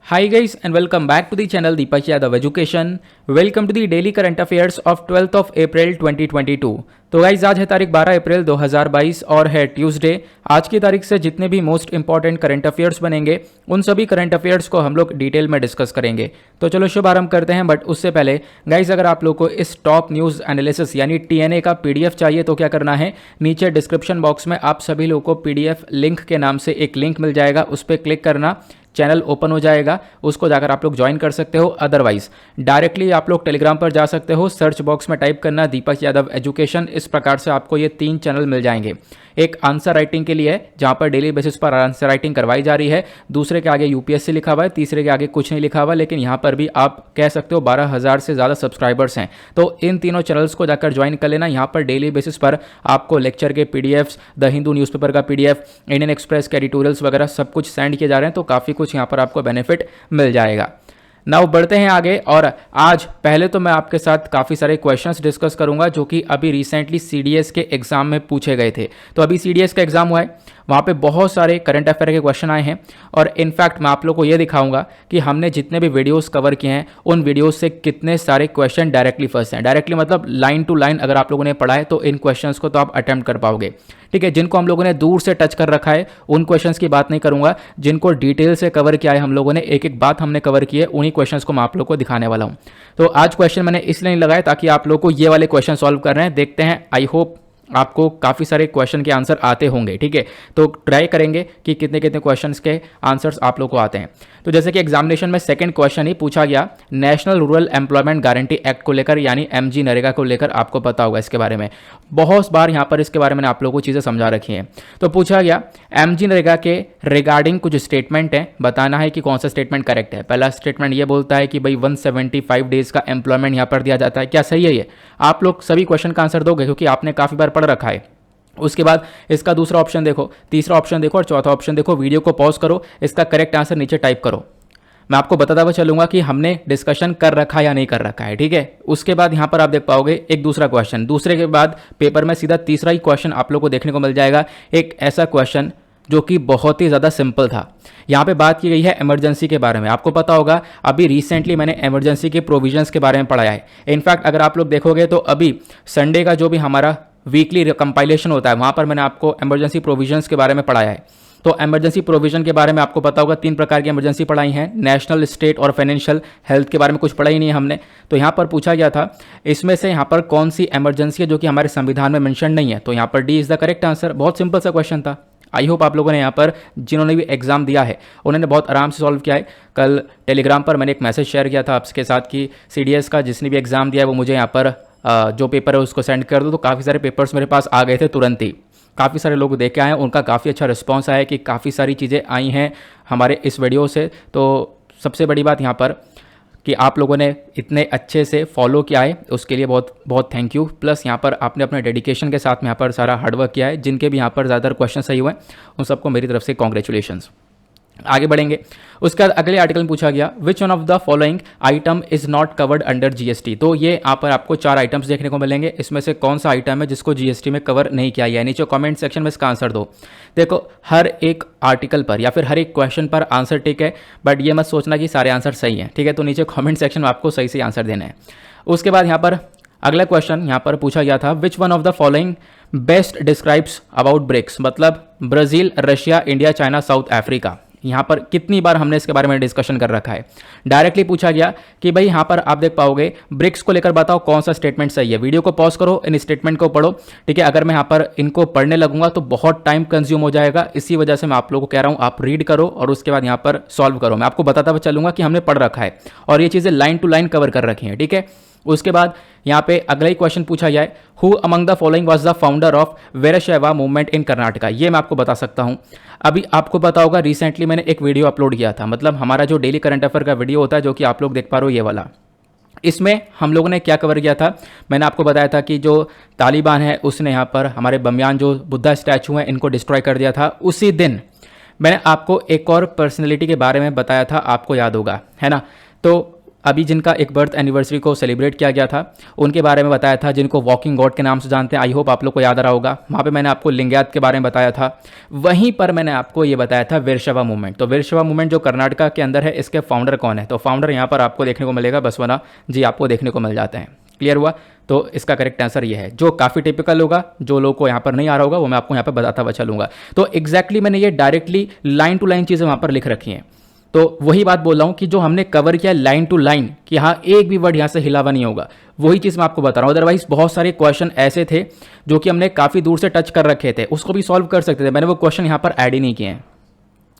Hi guys and welcome back to the channel Deepak Yadav Education. Welcome to the daily current affairs of 12th of April 2022. तो guys आज है तारीख 12 अप्रैल 2022 और है Tuesday. आज की तारीख से जितने भी मोस्ट इंपॉर्टेंट करंट अफेयर्स बनेंगे उन सभी करंट अफेयर्स को हम लोग डिटेल में डिस्कस करेंगे। तो चलो शुभारंभ करते हैं। बट उससे पहले गाइज अगर आप लोग को इस टॉप न्यूज़ एनालिसिस यानी टीएनए का पीडीएफ चाहिए तो क्या करना है, नीचे डिस्क्रिप्शन बॉक्स में आप सभी लोगों को पीडीएफ लिंक के नाम से एक लिंक मिल जाएगा, उस पर क्लिक करना, चैनल ओपन हो जाएगा, उसको जाकर आप लोग ज्वाइन कर सकते हो। अदरवाइज डायरेक्टली आप लोग टेलीग्राम पर जा सकते हो, सर्च बॉक्स में टाइप करना दीपक यादव एजुकेशन। इस प्रकार से आपको ये 3 चैनल मिल जाएंगे। एक आंसर राइटिंग के लिए है जहाँ पर डेली बेसिस पर आंसर राइटिंग करवाई जा रही है, दूसरे के आगे यूपीएससी लिखा हुआ है, तीसरे के आगे कुछ नहीं लिखा हुआ, लेकिन यहाँ पर भी आप कह सकते हो 12,000 से ज़्यादा सब्सक्राइबर्स हैं। तो इन तीनों चैनल्स को जाकर ज्वाइन कर लेना। यहाँ पर डेली बेसिस पर आपको लेक्चर के पीडीएफ्स, द हिंदू न्यूज़पेपर का पीडीएफ, इंडियन एक्सप्रेस के एडिटोरियल्स वगैरह सब कुछ सेंड किए जा रहे हैं। तो काफ़ी कुछ यहाँ पर आपको बेनिफिट मिल जाएगा। नाउ बढ़ते हैं आगे। और आज पहले तो मैं आपके साथ काफ़ी सारे क्वेश्चंस डिस्कस करूंगा जो कि अभी रिसेंटली सीडीएस के एग्जाम में पूछे गए थे। तो अभी सीडीएस का एग्जाम हुआ है, वहाँ पे बहुत सारे करंट अफेयर के क्वेश्चन आए हैं और इनफैक्ट मैं आप लोग को ये दिखाऊंगा कि हमने जितने भी वीडियोस कवर किए हैं उन वीडियोस से कितने सारे क्वेश्चन डायरेक्टली फंसे हैं। डायरेक्टली मतलब लाइन टू लाइन अगर आप लोगों ने पढ़ा है तो इन क्वेश्चंस को तो आप अटेम्प्ट कर पाओगे। ठीक है, जिनको हम लोगों ने दूर से टच कर रखा है उन क्वेश्चंस की बात नहीं करूंगा, जिनको डिटेल से कवर किया है हम लोगों ने, एक एक बात हमने कवर की है, उन्हीं क्वेश्चंस को मैं आप लोग को दिखाने वाला हूं। तो आज क्वेश्चन मैंने इसलिए नहीं लगाया ताकि आप लोग को ये वाले क्वेश्चन सॉल्व कर रहे हैं। देखते हैं, आई होप आपको काफ़ी सारे क्वेश्चन के आंसर आते होंगे। ठीक है, तो ट्राई करेंगे कि कितने कितने क्वेश्चंस के आंसर्स आप लोग को आते हैं। तो जैसे कि एग्जामिनेशन में सेकंड क्वेश्चन ही पूछा गया national rural employment guarantee act को लेकर, यानी एमजी नरेगा को लेकर। आपको पता होगा इसके बारे में, बहुत बार यहाँ पर इसके बारे में आपलोगों को चीज़ें समझा रखी हैं। तो पूछा गया एमजी नरेगा के रिगार्डिंग कुछ स्टेटमेंट है, बताना है कि कौन सा स्टेटमेंट करेक्ट है। पहला स्टेटमेंट ये बोलता है कि भाई 175 डेज का एम्प्लॉयमेंट यहाँ पर दिया जाता है। क्या सही है ये? आप लोग सभी क्वेश्चन का आंसर दोगे क्योंकि आपने काफ़ी बार पढ़ रखा है। उसके बाद इसका दूसरा ऑप्शन देखो, तीसरा ऑप्शन देखो और चौथा ऑप्शन देखो। वीडियो को पॉज करो, इसका करेक्ट आंसर नीचे टाइप करो। मैं आपको बताता हुआ चलूंगा कि हमने डिस्कशन कर रखा है या नहीं कर रखा है। ठीक है, उसके बाद यहां पर आप देख पाओगे एक दूसरा क्वेश्चन, दूसरे के बाद पेपर में सीधा तीसरा ही क्वेश्चन आप लोग को देखने को मिल जाएगा। एक ऐसा क्वेश्चन जो कि बहुत ही ज़्यादा सिंपल था। यहाँ पे बात की गई है इमरजेंसी के बारे में। आपको पता होगा अभी रिसेंटली मैंने इमरजेंसी के प्रोविजंस के बारे में पढ़ाया है। इनफैक्ट अगर आप लोग देखोगे तो अभी संडे का जो भी हमारा वीकली कंपाइलेशन होता है वहाँ पर मैंने आपको इमरजेंसी प्रोविजंस के बारे में पढ़ाया है। तो इमरजेंसी प्रोविजन के बारे में आपको पता होगा 3 प्रकार की इमरजेंसी पढ़ाई हैं, नेशनल, स्टेट और फाइनेंशियल। हेल्थ के बारे में कुछ पढ़ा ही नहीं है हमने। तो यहाँ पर पूछा गया था इसमें से यहाँ पर कौन सी इमरजेंसी है जो कि हमारे संविधान में मेंशन नहीं है। तो यहाँ पर D is the correct answer. बहुत सिंपल सा क्वेश्चन था। आई होप आप लोगों ने यहाँ पर जिन्होंने भी एग्जाम दिया है उन्होंने बहुत आराम से सॉल्व किया है। कल टेलीग्राम पर मैंने एक मैसेज शेयर किया था आपके साथ कि सीडीएस का जिसने भी एग्जाम दिया है वो मुझे यहाँ पर जो पेपर है उसको सेंड कर दो। तो काफ़ी सारे पेपर्स मेरे पास आ गए थे तुरंत ही। काफ़ी सारे लोग देख के आए हैं, उनका काफ़ी अच्छा रिस्पॉन्स आया है कि काफ़ी सारी चीज़ें आई हैं हमारे इस वीडियो से। तो सबसे बड़ी बात यहाँ पर कि आप लोगों ने इतने अच्छे से फॉलो किया है, उसके लिए बहुत बहुत थैंक यू। प्लस यहाँ पर आपने अपने डेडिकेशन के साथ में यहाँ पर सारा हार्डवर्क किया है। जिनके भी यहाँ पर ज़्यादातर क्वेश्चन सही हुए उन सबको मेरी तरफ से कॉन्ग्रेचुलेशंस। आगे बढ़ेंगे। उसके बाद अगले आर्टिकल में पूछा गया विच one of the following item is not covered under GST. तो ये यहाँ पर आपको 4 आइटम्स देखने को मिलेंगे। इसमें से कौन सा आइटम है जिसको जीएसटी में कवर नहीं किया गया है? नीचे कमेंट सेक्शन में इसका आंसर दो। देखो हर एक आर्टिकल पर या फिर हर एक क्वेश्चन पर आंसर ठीक है, बट ये मत सोचना कि सारे आंसर सही हैं। ठीक है, तो नीचे कॉमेंट सेक्शन में आपको सही आंसर देना है। उसके बाद यहाँ पर अगला क्वेश्चन यहाँ पर पूछा गया था which one of the following best describes about BRICS. मतलब Brazil, Russia, India, China, South Africa. यहाँ पर कितनी बार हमने इसके बारे में डिस्कशन कर रखा है। डायरेक्टली पूछा गया कि भाई यहाँ पर आप देख पाओगे ब्रिक्स को लेकर बताओ कौन सा स्टेटमेंट सही है। वीडियो को पॉज करो, इन स्टेटमेंट को पढ़ो। ठीक है, अगर मैं यहाँ पर इनको पढ़ने लगूंगा तो बहुत टाइम कंज्यूम हो जाएगा। इसी वजह से मैं आप लोगों को कह रहा हूँ आप रीड करो और उसके बाद यहाँ पर सॉल्व करो। मैं आपको बताता हुआ चलूंगा कि हमने पढ़ रखा है और ये चीज़ें लाइन टू लाइन कवर कर रखी हैं। ठीक है, उसके बाद यहाँ पे अगला ही क्वेश्चन पूछा जाए who among the following was the founder of Veerashaiva movement in Karnataka. ये मैं आपको बता सकता हूँ। अभी आपको पता होगा रिसेंटली मैंने एक वीडियो अपलोड किया था, मतलब हमारा जो डेली करंट अफेयर का वीडियो होता है जो कि आप लोग देख पा रहे हो ये वाला। इसमें हम लोगों ने क्या कवर किया था, मैंने आपको बताया था कि जो तालिबान है उसने यहाँ पर हमारे बमियान जो बुद्धा स्टैचू हैं इनको डिस्ट्रॉय कर दिया था। उसी दिन मैंने आपको एक और पर्सनैलिटी के बारे में बताया था, आपको याद होगा है ना। तो अभी जिनका एक बर्थ एनिवर्सरी को सेलिब्रेट किया गया था उनके बारे में बताया था, जिनको वॉकिंग गॉड के नाम से जानते हैं। आई होप आप लोग को याद आ रहा होगा। वहाँ पे मैंने आपको लिंगायत के बारे में बताया था। वहीं पर मैंने आपको ये बताया था वीरशैव मूवमेंट। तो वीरशैव मूवमेंट जो कर्नाटका के अंदर है, इसके फाउंडर कौन है? तो फाउंडर यहाँ पर आपको देखने को मिलेगा बसवना जी, आपको देखने को मिल जाते हैं। क्लियर हुआ? तो इसका करेक्ट आंसर ये है, जो काफ़ी टिपिकल होगा, जो लोग को यहाँ पर नहीं आ रहा होगा वो मैं आपको यहाँ पर बताता हुआ चलूंगा। तो एग्जैक्टली मैंने ये डायरेक्टली लाइन टू लाइन चीज़ें वहाँ पर लिख रखी हैं। तो वही बात बोल रहा हूँ कि जो हमने कवर किया लाइन टू लाइन, कि हाँ एक भी वर्ड यहाँ से हिला हुआ नहीं होगा, वही चीज़ मैं आपको बता रहा हूँ। अदरवाइज बहुत सारे क्वेश्चन ऐसे थे जो कि हमने काफ़ी दूर से टच कर रखे थे, उसको भी सॉल्व कर सकते थे, मैंने वो क्वेश्चन यहाँ पर ऐड ही नहीं किए हैं।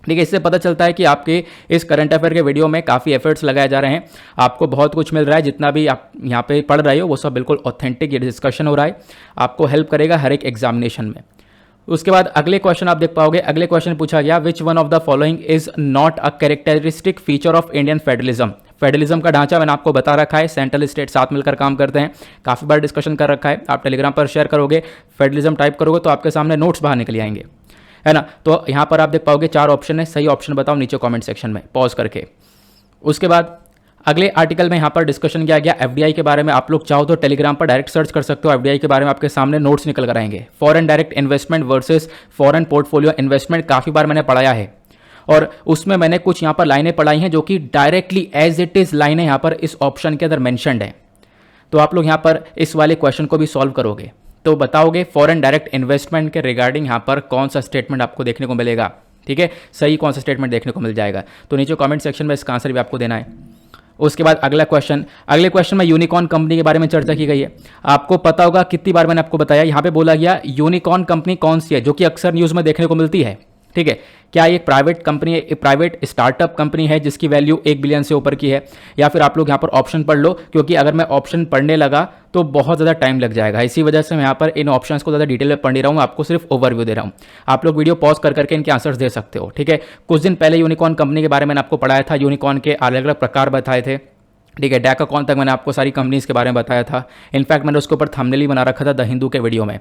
ठीक है, इससे पता चलता है कि आपके इस करंट अफेयर के वीडियो में काफ़ी एफर्ट्स लगाए जा रहे हैं, आपको बहुत कुछ मिल रहा है। जितना भी आप यहाँ पे पढ़ रहे हो वो सब बिल्कुल ऑथेंटिक ये डिस्कशन हो रहा है, आपको हेल्प करेगा हर एक एग्जामिनेशन में। उसके बाद अगले क्वेश्चन आप देख पाओगे। अगले क्वेश्चन पूछा गया, विच one of the following is not a characteristic feature of Indian federalism. Federalism का ढांचा मैंने आपको बता रखा है, सेंट्रल स्टेट साथ मिलकर काम करते हैं, काफ़ी बार डिस्कशन कर रखा है। आप टेलीग्राम पर शेयर करोगे, फेडरलिज्म टाइप करोगे तो आपके सामने नोट्स बाहर निकल आएंगे, है ना। तो यहाँ पर आप देख पाओगे 4 ऑप्शन है, सही ऑप्शन बताओ नीचे कमेंट सेक्शन में पॉज करके। उसके बाद अगले आर्टिकल में यहाँ पर डिस्कशन किया गया एफडीआई के बारे में। आप लोग चाहो तो टेलीग्राम पर डायरेक्ट सर्च कर सकते हो, एफडीआई के बारे में आपके सामने नोट्स निकल कर आएंगे। Foreign direct investment versus foreign portfolio investment काफ़ी बार मैंने पढ़ाया है, और उसमें मैंने कुछ यहाँ पर लाइनें पढ़ाई हैं जो कि डायरेक्टली एज इट इज़ लाइनें यहाँ पर इस ऑप्शन के अंदर मैंशनड है। तो आप लोग यहाँ पर इस वाले क्वेश्चन को भी सॉल्व करोगे तो बताओगे फॉरेन डायरेक्ट इन्वेस्टमेंट के रिगार्डिंग यहाँ पर कौन सा स्टेटमेंट आपको देखने को मिलेगा। ठीक है, सही कौन सा स्टेटमेंट देखने को मिल जाएगा, तो नीचे कमेंट सेक्शन में इसका आंसर भी आपको देना है। उसके बाद अगले क्वेश्चन में यूनिकॉर्न कंपनी के बारे में चर्चा की गई है। आपको पता होगा कितनी बार मैंने आपको बताया, यहाँ पे बोला गया यूनिकॉर्न कंपनी कौन सी है, जो कि अक्सर न्यूज़ में देखने को मिलती है। ठीक है, क्या ये प्राइवेट कंपनी है, एक प्राइवेट स्टार्टअप कंपनी है जिसकी वैल्यू 1 बिलियन से ऊपर की है, या फिर आप लोग यहाँ पर ऑप्शन पढ़ लो, क्योंकि अगर मैं ऑप्शन पढ़ने लगा तो बहुत ज़्यादा टाइम लग जाएगा। इसी वजह से मैं यहाँ पर इन ऑप्शंस को ज़्यादा डिटेल में पढ़ नहीं रहा हूँ, आपको सिर्फ ओवरव्यू दे रहा हूँ। आप लोग वीडियो पॉज कर करके इनके आंसर्स दे सकते हो। ठीक है, कुछ दिन पहले यूनिकॉर्न कंपनी के बारे में आपको पढ़ाया था, यूनिकॉर्न के अलग अलग प्रकार बताए थे। ठीक है, डैकाकॉन तक मैंने आपको सारी कंपनीज के बारे में बताया था। इनफैक्ट मैंने उसके ऊपर थंबनेल ही बना रखा था द हिंदू के वीडियो में।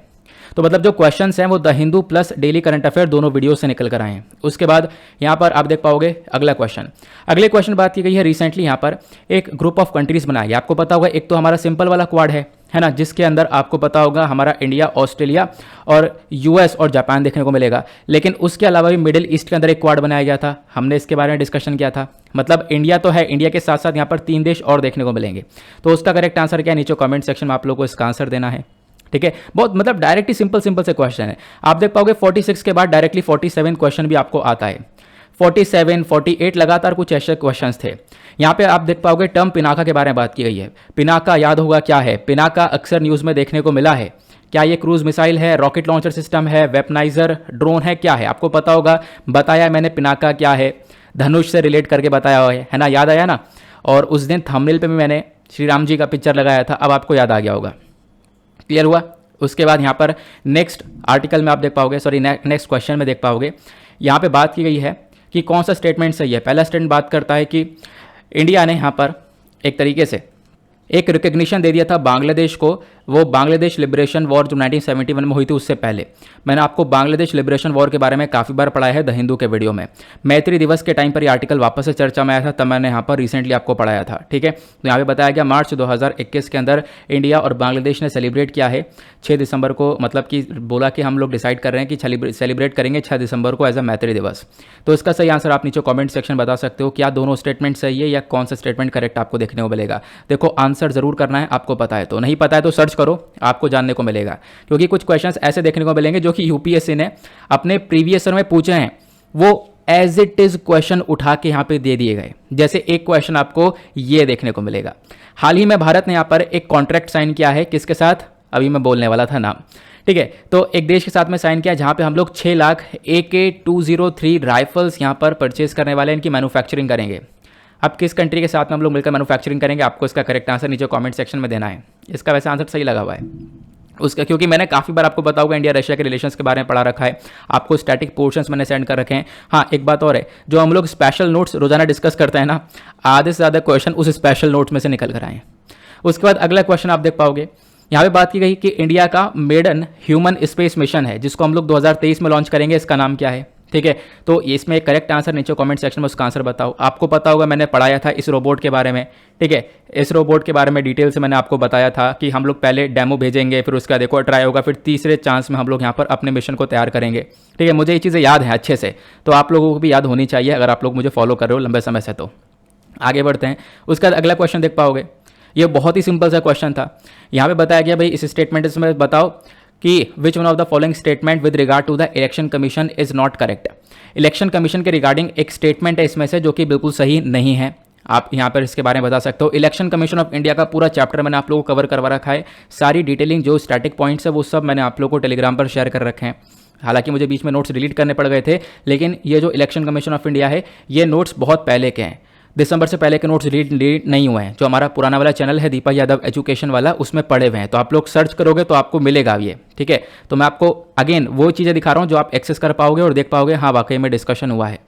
तो मतलब जो क्वेश्चंस हैं वो the Hindu plus daily current affair दोनों वीडियो से निकल कर आए हैं। उसके बाद यहाँ पर आप देख पाओगे अगला क्वेश्चन। अगले क्वेश्चन बात की गई है रिसेंटली यहाँ पर एक ग्रुप ऑफ कंट्रीज बनाया गया। आपको पता होगा एक तो हमारा सिंपल वाला क्वाड है ना, जिसके अंदर आपको पता होगा हमारा इंडिया, ऑस्ट्रेलिया और यूएस और जापान देखने को मिलेगा। लेकिन उसके अलावा भी मिडिल ईस्ट के अंदर एक क्वाड बनाया गया था, हमने इसके बारे में डिस्कशन किया था। मतलब इंडिया तो है, इंडिया के साथ साथ यहाँ पर 3 देश और देखने को मिलेंगे। तो उसका करेक्ट आंसर क्या है, नीचे कमेंट सेक्शन में आप लोगों को इसका आंसर देना है। ठीक है, बहुत मतलब डायरेक्ट ही सिंपल से क्वेश्चन है। आप देख पाओगे 46 के बाद डायरेक्टली 47 क्वेश्चन भी आपको आता है। 47, 48 लगातार कुछ ऐसे क्वेश्चंस थे। यहाँ पे आप देख पाओगे टर्म पिनाका के बारे में बात की गई है। पिनाका याद होगा क्या है, पिनाका अक्सर न्यूज़ में देखने को मिला है। क्या ये क्रूज मिसाइल है, रॉकेट लॉन्चर सिस्टम है, वेपनाइजर ड्रोन है, क्या है आपको पता होगा। बताया मैंने पिनाका क्या है, धनुष से रिलेट करके बताया हुआ है ना, याद आया ना। और उस दिन थंबनेल पे भी मैंने श्री राम जी का पिक्चर लगाया था, अब आपको याद आ गया होगा। क्लियर हुआ। उसके बाद यहाँ पर नेक्स्ट आर्टिकल में आप देख पाओगे, सॉरी नेक्स्ट क्वेश्चन में देख पाओगे, यहाँ पे बात की गई है कि कौन सा स्टेटमेंट सही है। पहला स्टेटमेंट बात करता है कि इंडिया ने यहाँ पर एक तरीके से एक रिकग्निशन दे दिया था बांग्लादेश को, वो बांग्लादेश लिबरेशन वॉर जो 1971 में हुई थी उससे पहले। मैंने आपको बांग्लादेश लिबरेशन वॉर के बारे में काफ़ी बार पढ़ाया है द हिंदू के वीडियो में। मैत्री दिवस के टाइम पर ये आर्टिकल वापस से चर्चा में आया था, तब मैंने यहाँ पर रिसेंटली आपको पढ़ाया था। ठीक है, तो यहाँ पे बताया गया मार्च 2021 के अंदर इंडिया और बांग्लादेश ने सेलिब्रेट किया है 6 दिसंबर को, मतलब कि बोला कि हम लोग डिसाइड कर रहे हैं कि सेलिब्रेट करेंगे 6 दिसंबर को एज अ मैत्री दिवस। तो इसका सही आंसर आप नीचे कॉमेंट सेक्शन बता सकते हो, क्या दोनों स्टेटमेंट सही है या कौन सा स्टेटमेंट करेक्ट आपको देखने को मिलेगा। देखो आंसर जरूर करना है, आपको पता है तो, नहीं पता है तो सर्च करो, आपको जानने को मिलेगा। क्योंकि कुछ क्वेश्चंस ऐसे देखने को मिलेंगे जो कि यूपीएससी ने अपने प्रीवियस ईयर में पूछे हैं, वो एज इट इज क्वेश्चन उठा के यहाँ पे दे दिए गए। जैसे एक क्वेश्चन आपको ये देखने को मिलेगा, हाल ही में भारत ने यहाँ पर एक कॉन्ट्रैक्ट साइन किया है, किसके साथ, अभी मैं बोलने वाला था नाम। ठीक है, तो एक देश के साथ में साइन किया जहाँ पे हम लोग 6 लाख AK-203 राइफल्स यहाँ पर परचेज करने वाले हैं, इनकी मैन्युफैक्चरिंग करेंगे। अब किस कंट्री के साथ में हम लोग मिलकर मैन्युफैक्चरिंग करेंगे, आपको इसका करेक्ट आंसर नीचे कमेंट सेक्शन में देना है। इसका वैसे आंसर सही लगा हुआ है उसका, क्योंकि मैंने काफ़ी बार आपको बताऊंगा इंडिया रशिया के रिलेशंस के बारे में पढ़ा रखा है, आपको स्टैटिक पोर्शंस मैंने सेंड कर रखे हैं। हाँ, एक बात और है, जो हम लोग स्पेशल नोट्स रोजाना डिस्कस करते हैं ना, आधे से ज़्यादा क्वेश्चन उस स्पेशल नोट्स में से निकल कर आए हैं। उसके बाद अगला क्वेश्चन आप देख पाओगे, यहाँ पे बात की गई कि इंडिया का मेडन ह्यूमन स्पेस मिशन है जिसको हम लोग 2023 में लॉन्च करेंगे, इसका नाम क्या है। ठीक है, तो इसमें करेक्ट आंसर नीचे कमेंट सेक्शन में उसका आंसर बताओ। आपको पता होगा मैंने पढ़ाया था इस रोबोट के बारे में, ठीक है, इस रोबोट के बारे में डिटेल से मैंने आपको बताया था कि हम लोग पहले डेमो भेजेंगे, फिर उसका देखो ट्राई होगा, फिर तीसरे चांस में हम लोग यहाँ पर अपने मिशन को तैयार करेंगे। ठीक है, मुझे ये चीज़ें याद हैं अच्छे से, तो आप लोगों को भी याद होनी चाहिए अगर आप लोग मुझे फॉलो कर रहे हो लंबे समय से। तो आगे बढ़ते हैं, उसका अगला क्वेश्चन देख पाओगे। ये बहुत ही सिंपल सा क्वेश्चन था। यहाँ पे बताया गया भाई इस स्टेटमेंट में बताओ कि which one of the following statement with regard to the Election Commission is not correct. Election Commission के रिगार्डिंग एक स्टेटमेंट है इसमें से जो कि बिल्कुल सही नहीं है। आप यहाँ पर इसके बारे में बता सकते हो। इलेक्शन कमीशन ऑफ इंडिया का पूरा चैप्टर मैंने आप लोगों को कवर करवा रखा है। सारी डिटेलिंग जो स्टैटिक पॉइंट्स है वो सब मैंने आप लोगों को टेलीग्राम पर शेयर कर रखे हैं। हालांकि मुझे बीच में नोट्स डिलीट करने पड़ गए थे, लेकिन ये जो इलेक्शन कमीशन ऑफ इंडिया है ये नोट्स बहुत पहले के हैं, दिसंबर से पहले के नोट्स डिलीट नहीं हुए हैं। जो हमारा पुराना वाला चैनल है दीपक यादव एजुकेशन वाला, उसमें पड़े हुए हैं, तो आप लोग सर्च करोगे तो आपको मिलेगा ये। ठीक है, तो मैं आपको अगेन वो चीज़ें दिखा रहा हूँ जो आप एक्सेस कर पाओगे और देख पाओगे हाँ वाकई में डिस्कशन हुआ है।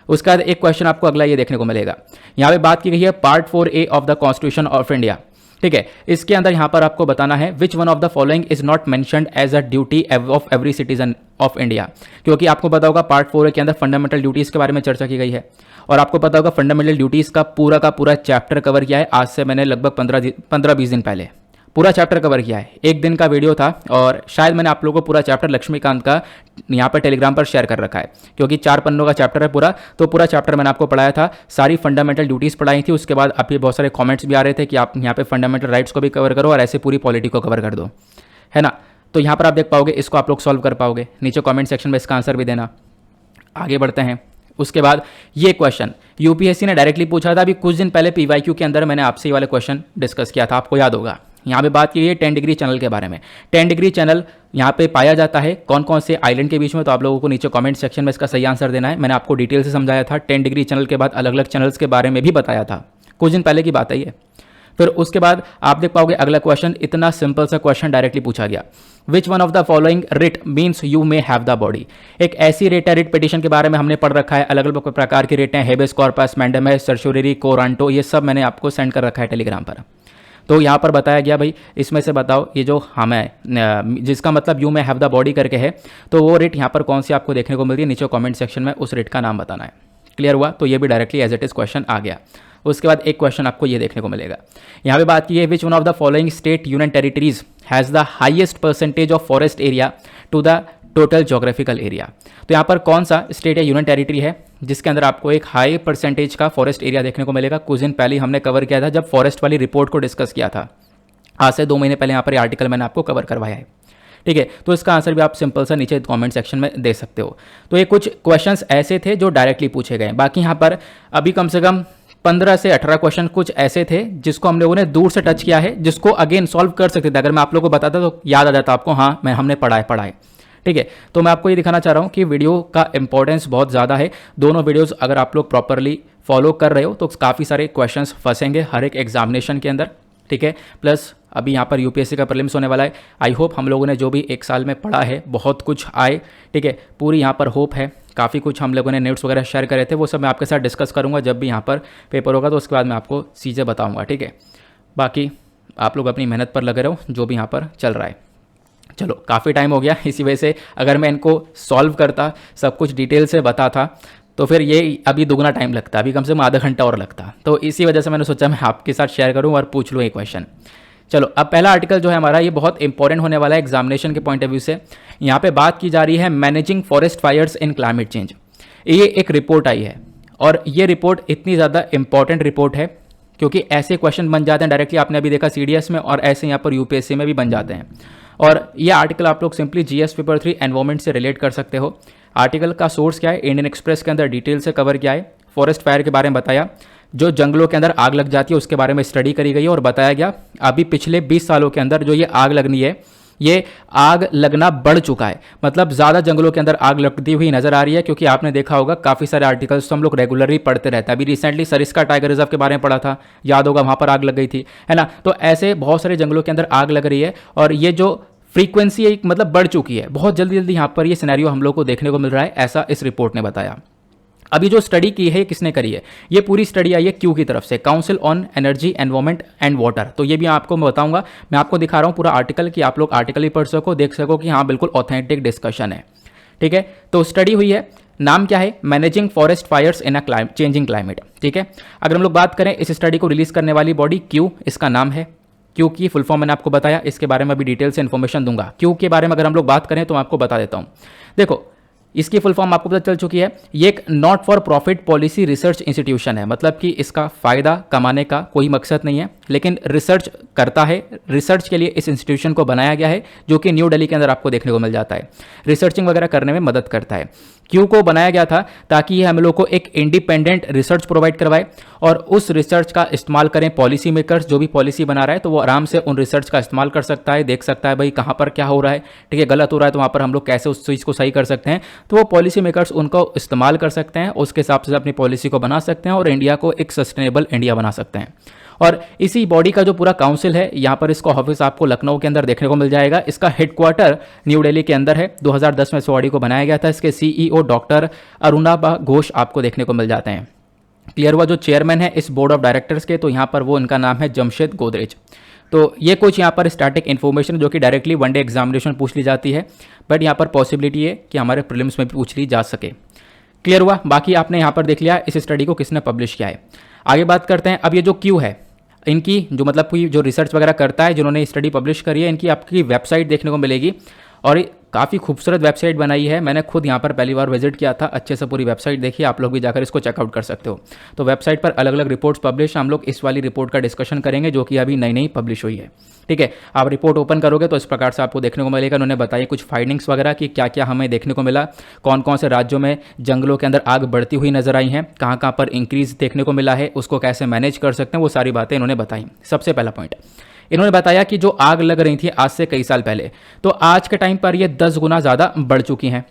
उसका बाद एक क्वेश्चन आपको अगला ये देखने को मिलेगा। यहाँ पे बात की गई है part 4A of the Constitution of India. ठीक है, इसके अंदर यहाँ पर आपको बताना है which one of the following is not mentioned as a duty of every citizen of India. क्योंकि आपको पता होगा पार्ट 4A के अंदर फंडामेंटल ड्यूटीज़ के बारे में चर्चा की गई है, और आपको पता होगा फंडामेंटल ड्यूटीज़ का पूरा चैप्टर कवर किया है। आज से मैंने लगभग 15-20 दिन पहले पूरा चैप्टर कवर किया है। एक दिन का वीडियो था, और शायद मैंने आप लोगों को पूरा चैप्टर लक्ष्मीकांत का यहाँ पर टेलीग्राम पर शेयर कर रखा है, क्योंकि 4 पन्नों का चैप्टर है पूरा। तो पूरा चैप्टर मैंने आपको पढ़ाया था, सारी फंडामेंटल ड्यूटीज़ पढ़ाई थी। उसके बाद आप ये बहुत सारे कमेंट्स भी आ रहे थे कि आप यहाँ पे फंडामेंटल राइट्स को भी कवर करो और ऐसे पूरी पॉलिटी को कवर कर दो, है ना। तो यहाँ पर आप देख पाओगे, इसको आप लोग सॉल्व कर पाओगे। नीचे कॉमेंट सेक्शन में इसका आंसर भी देना। आगे बढ़ते हैं। उसके बाद ये क्वेश्चन यूपीएससी ने डायरेक्टली पूछा था। अभी कुछ दिन पहले पीवाईक्यू के अंदर मैंने आपसे ये वाले क्वेश्चन डिस्कस किया था, आपको याद होगा। यहाँ पे बात की है 10 डिग्री चैनल के बारे में। 10 डिग्री चैनल यहाँ पे पाया जाता है कौन कौन से आइलैंड के बीच में, तो आप लोगों को नीचे कमेंट सेक्शन में इसका सही आंसर देना है। मैंने आपको डिटेल से समझाया था। 10 डिग्री चैनल के बाद अलग अलग चैनल्स के बारे में भी बताया था, कुछ दिन पहले की बात है ये। फिर उसके बाद आप देख पाओगे अगला क्वेश्चन, इतना सिंपल सा क्वेश्चन डायरेक्टली पूछा गया, विच one of the following writ means you may have the body. एक ऐसी रिट है, रिट पिटिशन के बारे में हमने पढ़ रखा है, अलग अलग प्रकार की रिट हैं, हेबेस कॉर्पस, मैंडेमस, सर्चोरेरी, कोरांटो, ये सब मैंने आपको सेंड कर रखा है टेलीग्राम पर। तो यहाँ पर बताया गया भाई इसमें से बताओ ये जो हमें जिसका मतलब you may have the body करके है, तो वो रिट यहाँ पर कौन सी आपको देखने को मिलती है, नीचे कमेंट सेक्शन में उस रिट का नाम बताना है। क्लियर हुआ, तो ये भी directly as it is question आ गया। उसके बाद एक क्वेश्चन आपको ये देखने को मिलेगा, यहाँ पे बात की है which one of the following state union territories has the highest percentage of forest area to the total geographical area. तो यहाँ पर कौन सा स्टेट या यूनियन टेरिटरी है जिसके अंदर आपको एक हाई परसेंटेज का फॉरेस्ट एरिया देखने को मिलेगा। कुछ दिन पहले हमने कवर किया था जब फॉरेस्ट वाली रिपोर्ट को डिस्कस किया था, आज से 2 महीने पहले यहाँ पर आर्टिकल मैंने आपको कवर करवाया है। ठीक है, तो इसका आंसर भी आप सिंपल सा नीचे कमेंट सेक्शन में दे सकते हो। तो ये कुछ क्वेश्चंस ऐसे थे जो डायरेक्टली पूछे गए। बाकी यहाँ पर अभी कम से कम 15 से 18 क्वेश्चन कुछ ऐसे थे जिसको हम लोगों ने दूर से टच किया है, जिसको अगेन सॉल्व कर सकते थे। अगर मैं आप लोगों को बताता तो याद आ जाता आपको, हाँ हमने पढ़ा है। ठीक है, तो मैं आपको ये दिखाना चाह रहा हूँ कि वीडियो का इंपॉर्टेंस बहुत ज़्यादा है। दोनों वीडियोस अगर आप लोग प्रॉपरली फॉलो कर रहे हो तो काफ़ी सारे क्वेश्चंस फंसेंगे हर एक एग्जामिनेशन के अंदर। ठीक है, प्लस अभी यहाँ पर यूपीएससी का प्रीलिम्स होने वाला है। आई होप हम लोगों ने जो भी 1 साल में पढ़ा है बहुत कुछ आए। ठीक है, पूरी यहाँ पर होप है। काफ़ी कुछ हम लोगों ने नोट्स वगैरह शेयर करे थे, वो सब मैं आपके साथ डिस्कस करूँगा जब भी यहाँ पर पेपर होगा, तो उसके बाद मैं आपको चीज़ें बताऊँगा। ठीक है, बाकी आप लोग अपनी मेहनत पर लगे रहो जो भी यहाँ पर चल रहा है। चलो काफ़ी टाइम हो गया, इसी वजह से अगर मैं इनको सॉल्व करता, सब कुछ डिटेल से बताता, तो फिर ये अभी दुगना टाइम लगता, अभी कम से कम आधा घंटा और लगता। तो इसी वजह से मैंने सोचा मैं आपके साथ शेयर करूं और पूछ लूँ ये क्वेश्चन। चलो अब पहला आर्टिकल जो है हमारा, ये बहुत इंपॉर्टेंट होने वाला है एग्जामिनेशन के पॉइंट ऑफ व्यू से। यहाँ पे बात की जा रही है मैनेजिंग फॉरेस्ट फायर्स इन क्लाइमेट चेंज। ये एक रिपोर्ट आई है, और ये रिपोर्ट इतनी ज़्यादा इंपॉर्टेंट रिपोर्ट है क्योंकि ऐसे क्वेश्चन बन जाते हैं डायरेक्टली, आपने अभी देखा CDS में, और ऐसे यहाँ पर यूपीएससी में भी बन जाते हैं। और ये आर्टिकल आप लोग सिंपली GS पेपर 3 एनवायरमेंट से रिलेट कर सकते हो। आर्टिकल का सोर्स क्या है, इंडियन एक्सप्रेस के अंदर डिटेल से कवर किया है। फॉरेस्ट फायर के बारे में बताया, जो जंगलों के अंदर आग लग जाती है उसके बारे में स्टडी करी गई है, और बताया गया अभी पिछले 20 सालों के अंदर जो ये आग लगनी है, ये आग लगना बढ़ चुका है। मतलब ज़्यादा जंगलों के अंदर आग लगती हुई नजर आ रही है, क्योंकि आपने देखा होगा काफ़ी सारे आर्टिकल्स तो हम लोग रेगुलरली पढ़ते रहते हैं। अभी रिसेंटली सरिस्का टाइगर रिजर्व के बारे में पढ़ा था, याद होगा, वहाँ पर आग लग गई थी, है ना। तो ऐसे बहुत सारे जंगलों के अंदर आग लग रही है, और ये जो फ्रीक्वेंसी एक मतलब बढ़ चुकी है, बहुत जल्दी जल्दी यहाँ पर ये सिनेरियो हम लोग को देखने को मिल रहा है, ऐसा इस रिपोर्ट ने बताया। अभी जो स्टडी की है किसने करी है, ये पूरी स्टडी आई है क्यू की तरफ से, council on energy environment and water. तो ये भी आपको मैं बताऊंगा, मैं आपको दिखा रहा हूँ पूरा आर्टिकल कि आप लोग आर्टिकल ही पढ़ सको, देख सको कि हाँ बिल्कुल ऑथेंटिक डिस्कशन है। ठीक है, तो स्टडी हुई है नाम क्या है, मैनेजिंग फॉरेस्ट फायर्स इन अ चेंजिंग क्लाइमेट। ठीक है, अगर हम लोग बात करें इस स्टडी को रिलीज करने वाली बॉडी क्यू, इसका नाम है। क्यू की फुल फॉर्म मैंने आपको बताया, इसके बारे में अभी डिटेल से इन्फॉर्मेशन दूंगा। क्यू के बारे में अगर हम लोग बात करें तो मैं आपको बता देता हूं। देखो, इसकी फुल फॉर्म आपको पता चल चुकी है। ये एक not for profit policy research institution है, मतलब कि इसका फायदा कमाने का कोई मकसद नहीं है, लेकिन रिसर्च करता है। रिसर्च के लिए इस इंस्टीट्यूशन को बनाया गया है, जो कि न्यू दिल्ली के अंदर आपको देखने को मिल जाता है। रिसर्चिंग वगैरह करने में मदद करता है। क्यू को बनाया गया था ताकि ये हम लोग को एक इंडिपेंडेंट रिसर्च प्रोवाइड करवाए और उस रिसर्च का इस्तेमाल करें पॉलिसी मेकर्स, जो भी पॉलिसी बना रहा है तो वो आराम से उन रिसर्च का इस्तेमाल कर सकता है, देख सकता है भाई कहाँ पर क्या हो रहा है। ठीक है, गलत हो रहा है तो वहाँ पर हम लोग कैसे उस चीज़ को सही कर सकते हैं, तो वो पॉलिसी मेकर्स उनको इस्तेमाल कर सकते हैं, उसके हिसाब से अपनी पॉलिसी को बना सकते हैं और इंडिया को एक सस्टेनेबल इंडिया बना सकते हैं। और इसी बॉडी का जो पूरा काउंसिल है, यहाँ पर इसका ऑफिस आपको लखनऊ के अंदर देखने को मिल जाएगा। इसका हेडक्वार्टर न्यू दिल्ली के अंदर है। 2010 में इस बॉडी को बनाया गया था। इसके सीईओ डॉक्टर अरुणाबा घोष आपको देखने को मिल जाते हैं। क्लियर हुआ। जो चेयरमैन है इस बोर्ड ऑफ डायरेक्टर्स के, तो यहाँ पर वो इनका नाम है जमशेद गोदरेज। तो ये कुछ यहाँ पर स्टैटिक इन्फॉर्मेशन जो कि डायरेक्टली वनडे एग्जामिनेशन पूछ ली जाती है, बट यहाँ पर पॉसिबिलिटी है कि हमारे प्रीलिम्स में भी पूछ ली जा सके। क्लियर हुआ। बाकी आपने यहाँ पर देख लिया इस स्टडी को किसने पब्लिश किया है। आगे बात करते हैं। अब ये जो क्यू है, इनकी जो मतलब कोई जो रिसर्च वगैरह करता है, जिन्होंने स्टडी पब्लिश करी है, इनकी आपकी वेबसाइट देखने को मिलेगी और काफ़ी खूबसूरत वेबसाइट बनाई है। मैंने खुद यहाँ पर पहली बार विजिट किया था, अच्छे से पूरी वेबसाइट देखी। आप लोग भी जाकर इसको चेकआउट कर सकते हो। तो वेबसाइट पर अलग अलग रिपोर्ट्स पब्लिश, हम लोग इस वाली रिपोर्ट का डिस्कशन करेंगे जो कि अभी नई नई पब्लिश हुई है। ठीक है, आप रिपोर्ट ओपन करोगे तो इस प्रकार से आपको देखने को मिलेगा। उन्होंने बताया कुछ फाइंडिंग्स वगैरह कि क्या क्या हमें देखने को मिला, कौन कौन से राज्यों में जंगलों के अंदर आग बढ़ती हुई नजर आई हैं, कहाँ कहाँ पर इंक्रीज देखने को मिला है, उसको कैसे मैनेज कर सकते हैं, वो सारी बातें इन्होंने बताई। सबसे पहला पॉइंट इन्होंने बताया कि जो आग लग रही थी आज से कई साल पहले, तो आज के टाइम पर ये 10 गुना ज़्यादा बढ़ चुकी हैं।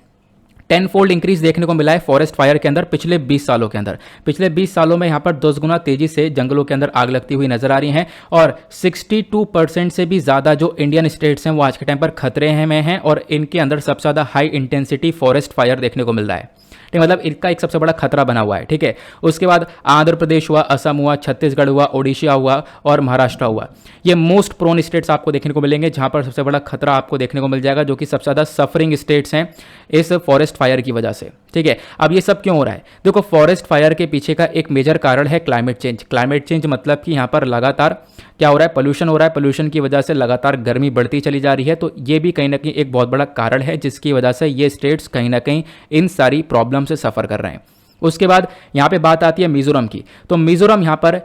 10 फोल्ड इंक्रीज देखने को मिला है फॉरेस्ट फायर के अंदर पिछले 20 सालों के अंदर। पिछले 20 सालों में यहाँ पर 10 गुना तेजी से जंगलों के अंदर आग लगती हुई नजर आ रही हैं और 62% से भी ज़्यादा जो इंडियन स्टेट्स हैं वो आज के टाइम पर खतरे में हैं और इनके अंदर सबसे ज़्यादा हाई इंटेंसिटी फॉरेस्ट फायर देखने को मिल रहा है। ठीक, मतलब इनका एक सबसे बड़ा खतरा बना हुआ है। ठीक है, उसके बाद आंध्र प्रदेश हुआ, असम हुआ, छत्तीसगढ़ हुआ, ओडिशा हुआ और महाराष्ट्र हुआ। ये मोस्ट प्रोन स्टेट्स आपको देखने को मिलेंगे जहां पर सबसे बड़ा खतरा आपको देखने को मिल जाएगा, जो कि सबसे ज़्यादा सफरिंग स्टेट्स हैं इस फॉरेस्ट फायर की वजह से। ठीक है, अब ये सब क्यों हो रहा है? देखो, फॉरेस्ट फायर के पीछे का एक मेजर कारण है क्लाइमेट चेंज। क्लाइमेट चेंज मतलब कि यहाँ पर लगातार क्या हो रहा है, पोल्यूशन हो रहा है। पोल्यूशन की वजह से लगातार गर्मी बढ़ती चली जा रही है, तो ये भी कहीं ना कहीं एक बहुत बड़ा कारण है जिसकी वजह से ये स्टेट्स कहीं ना कहीं इन सारी प्रॉब्लम से सफ़र कर रहे हैं। उसके बाद यहाँ पे बात आती है मिजोरम की, तो मिजोरम यहाँ पर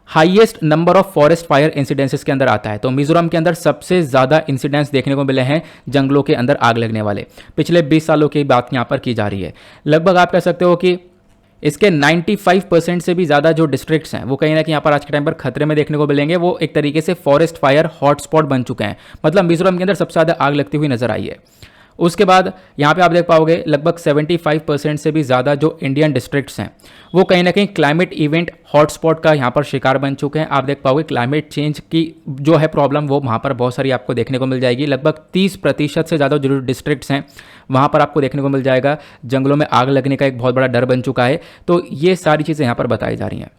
highest number of forest fire incidences के अंदर आता है। तो मिजोरम के अंदर सबसे ज़्यादा इंसिडेंट्स देखने को मिले हैं जंगलों के अंदर आग लगने वाले। पिछले 20 सालों की बात यहाँ पर की जा रही है। लगभग आप कह सकते हो कि इसके 95% से भी ज़्यादा जो डिस्ट्रिक्ट्स हैं वो कहीं ना कहीं यहाँ पर आज के टाइम पर खतरे में देखने को मिलेंगे। वो एक तरीके से फॉरेस्ट फायर हॉटस्पॉट बन चुके हैं, मतलब मिजोरम के अंदर सबसे ज़्यादा आग लगती हुई नजर आई है। उसके बाद यहाँ पे आप देख पाओगे लगभग 75% से भी ज़्यादा जो इंडियन डिस्ट्रिक्ट्स हैं वो कहीं ना कहीं क्लाइमेट इवेंट हॉटस्पॉट का यहाँ पर शिकार बन चुके हैं। आप देख पाओगे क्लाइमेट चेंज की जो है प्रॉब्लम वो वहाँ पर बहुत सारी आपको देखने को मिल जाएगी। लगभग 30% से ज़्यादा जो डिस्ट्रिक्ट्स हैं वहाँ पर आपको देखने को मिल जाएगा जंगलों में आग लगने का एक बहुत बड़ा डर बन चुका है। तो ये सारी चीज़ें यहाँ पर बताई जा रही हैं।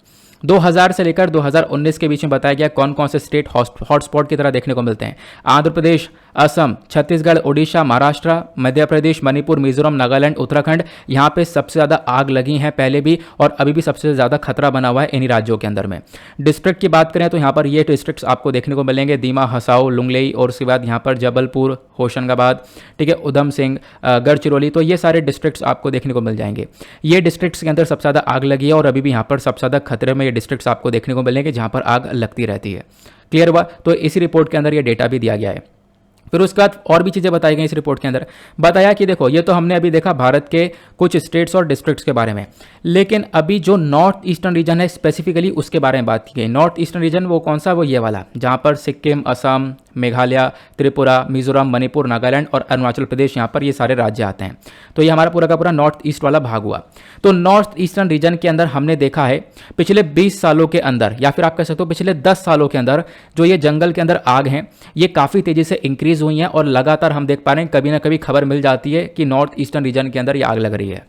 2000 से लेकर 2019 के बीच में बताया गया कौन कौन से स्टेट हॉटस्पॉट की तरह देखने को मिलते हैं। आंध्र प्रदेश, असम, छत्तीसगढ़, ओडिशा, महाराष्ट्र, मध्य प्रदेश, मणिपुर, मिजोरम, नागालैंड, उत्तराखंड, यहाँ पे सबसे ज़्यादा आग लगी हैं पहले भी और अभी भी सबसे ज़्यादा खतरा बना हुआ है इन्हीं राज्यों के अंदर में। डिस्ट्रिक्ट की बात करें तो यहाँ पर ये डिस्ट्रिक्ट्स आपको देखने को मिलेंगे दीमा, हसाओ, लुंगलेई और उसके बाद यहाँ पर जबलपुर, होशंगाबाद, ठीक है, उधम सिंह, गढ़चिरौली, तो ये सारे डिस्ट्रिक्ट्स आपको देखने को मिल जाएंगे। ये डिस्ट्रिक्ट्स के अंदर सबसे ज़्यादा आग लगी है और अभी भी यहाँ पर सबसे ज़्यादा खतरे में ये डिस्ट्रिक्ट्स आपको देखने को मिलेंगे जहाँ पर आग लगती रहती है। क्लियर हुआ? तो इसी रिपोर्ट के अंदर ये डेटा भी दिया गया है। फिर उसके बाद और भी चीज़ें बताई गई इस रिपोर्ट के अंदर। बताया कि देखो ये तो हमने अभी देखा भारत के कुछ स्टेट्स और डिस्ट्रिक्ट्स के बारे में, लेकिन अभी जो नॉर्थ ईस्टर्न रीजन है स्पेसिफिकली उसके बारे में बात की गई। नॉर्थ ईस्टर्न रीजन वो कौन सा? वो ये वाला जहाँ पर सिक्किम, असम, मेघालय, त्रिपुरा, मिजोरम, मणिपुर, नागालैंड और अरुणाचल प्रदेश, यहाँ पर ये सारे राज्य आते हैं। तो ये हमारा पूरा का पूरा नॉर्थ ईस्ट वाला भाग हुआ। तो नॉर्थ ईस्टर्न रीजन के अंदर हमने देखा है पिछले 20 सालों के अंदर या फिर आप कह सकते हो पिछले 10 सालों के अंदर जो ये जंगल के अंदर आग हैं ये काफ़ी तेज़ी से इंक्रीज हुई हैं और लगातार हम देख पा रहे हैं कभी ना कभी खबर मिल जाती है कि नॉर्थ ईस्टर्न रीजन के अंदर ये आग लग रही है।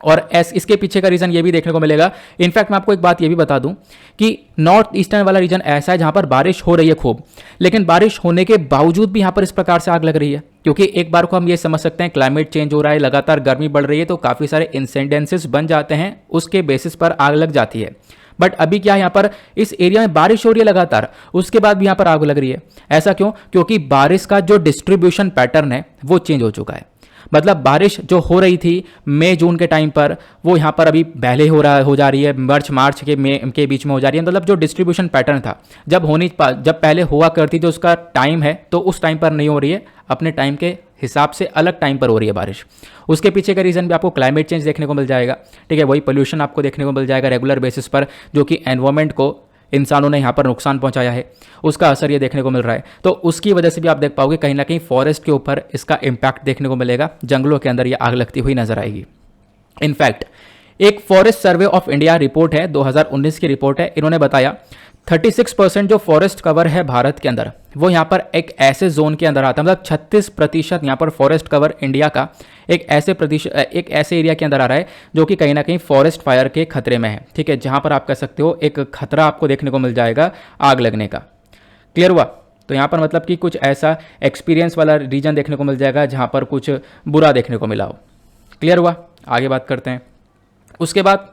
और इसके पीछे का रीजन ये भी देखने को मिलेगा। इनफैक्ट मैं आपको एक बात ये भी बता दूं कि नॉर्थ ईस्टर्न वाला रीजन ऐसा है जहां पर बारिश हो रही है खूब, लेकिन बारिश होने के बावजूद भी यहां पर इस प्रकार से आग लग रही है। क्योंकि एक बार को हम ये समझ सकते हैं क्लाइमेट चेंज हो रहा है, लगातार गर्मी बढ़ रही है, तो काफी सारे इंसिडेंसेस बन जाते हैं, उसके बेसिस पर आग लग जाती है। बट अभी क्या है, यहां पर इस एरिया में बारिश हो रही है लगातार, उसके बाद भी यहां पर आग लग रही है। ऐसा क्यों? क्योंकि बारिश का जो डिस्ट्रीब्यूशन पैटर्न है वो चेंज हो चुका है। मतलब बारिश जो हो रही थी मई जून के टाइम पर, वो यहाँ पर अभी पहले हो जा रही है, मार्च के बीच में हो जा रही है। मतलब जो डिस्ट्रीब्यूशन पैटर्न था, जब पहले हुआ करती थी उसका टाइम है, तो उस टाइम पर नहीं हो रही है, अपने टाइम के हिसाब से अलग टाइम पर हो रही है बारिश। उसके पीछे का रीजन भी आपको क्लाइमेट चेंज देखने को मिल जाएगा। ठीक है, वही पोल्यूशन आपको देखने को मिल जाएगा रेगुलर बेसिस पर, जो कि एनवायरमेंट को इंसानों ने यहाँ पर नुकसान पहुंचाया है, उसका असर ये देखने को मिल रहा है। तो उसकी वजह से भी आप देख पाओगे कहीं ना कहीं फॉरेस्ट के ऊपर इसका इंपैक्ट देखने को मिलेगा, जंगलों के अंदर ये आग लगती हुई नजर आएगी। इनफैक्ट एक forest survey of India report है, 2019 की रिपोर्ट है, इन्होंने बताया 36% जो फॉरेस्ट कवर है भारत के अंदर, वो यहाँ पर एक ऐसे जोन के अंदर आता है। मतलब 36% यहाँ पर फॉरेस्ट कवर इंडिया का एक ऐसे एरिया के अंदर आ रहा है जो कि कहीं ना कहीं फॉरेस्ट फायर के खतरे में है। ठीक है, जहां पर आप कह सकते हो एक खतरा आपको देखने को मिल जाएगा आग लगने का। क्लियर हुआ? तो यहाँ पर मतलब कि कुछ ऐसा एक्सपीरियंस वाला रीजन देखने को मिल जाएगा जहां पर कुछ बुरा देखने को मिला हो। क्लियर हुआ? आगे बात करते हैं। उसके बाद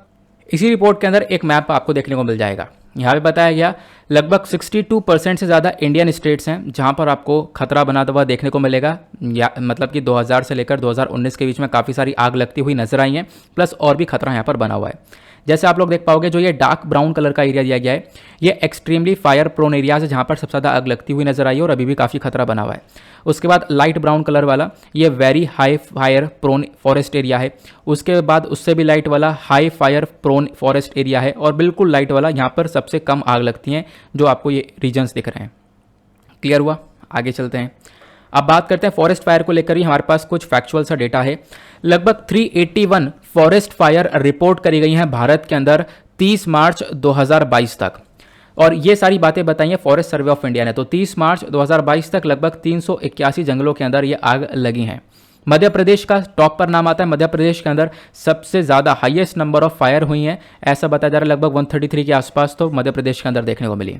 इसी रिपोर्ट के अंदर एक मैप आपको देखने को मिल जाएगा। यहाँ पे बताया गया लगभग 62% से ज़्यादा इंडियन स्टेट्स हैं जहाँ पर आपको खतरा बनाता हुआ देखने को मिलेगा। या मतलब कि 2000 से लेकर 2019 के बीच में काफ़ी सारी आग लगती हुई नजर आई हैं, प्लस और भी खतरा यहाँ पर बना हुआ है। जैसे आप लोग देख पाओगे, जो ये डार्क ब्राउन कलर का एरिया दिया गया है, ये एक्सट्रीमली फायर प्रोन एरियाज है जहाँ पर सबसे ज़्यादा आग लगती हुई नजर आई है और अभी भी काफ़ी खतरा बना हुआ है। उसके बाद लाइट ब्राउन कलर वाला, ये very high fire prone forest area है। उसके बाद उससे भी लाइट वाला high fire prone forest area है, और बिल्कुल लाइट वाला यहाँ पर सबसे कम आग लगती हैं, जो आपको ये रीजन्स दिख रहे हैं। क्लियर हुआ? आगे चलते हैं। अब बात करते हैं फॉरेस्ट फायर को लेकर ही हमारे पास कुछ फैक्चुअल सा डेटा है। लगभग 381 फॉरेस्ट फायर रिपोर्ट करी गई हैं भारत के अंदर 30 मार्च 2022 तक, और ये सारी बातें बताई हैं फॉरेस्ट सर्वे ऑफ इंडिया ने। तो 30 मार्च 2022 तक लगभग 381 जंगलों के अंदर ये आग लगी हैं। मध्य प्रदेश का टॉप पर नाम आता है। मध्य प्रदेश के अंदर सबसे ज़्यादा हाईएस्ट नंबर ऑफ फायर हुई हैं, ऐसा बताया जा रहा है। लगभग 133 के आसपास तो मध्य प्रदेश के अंदर देखने को मिली।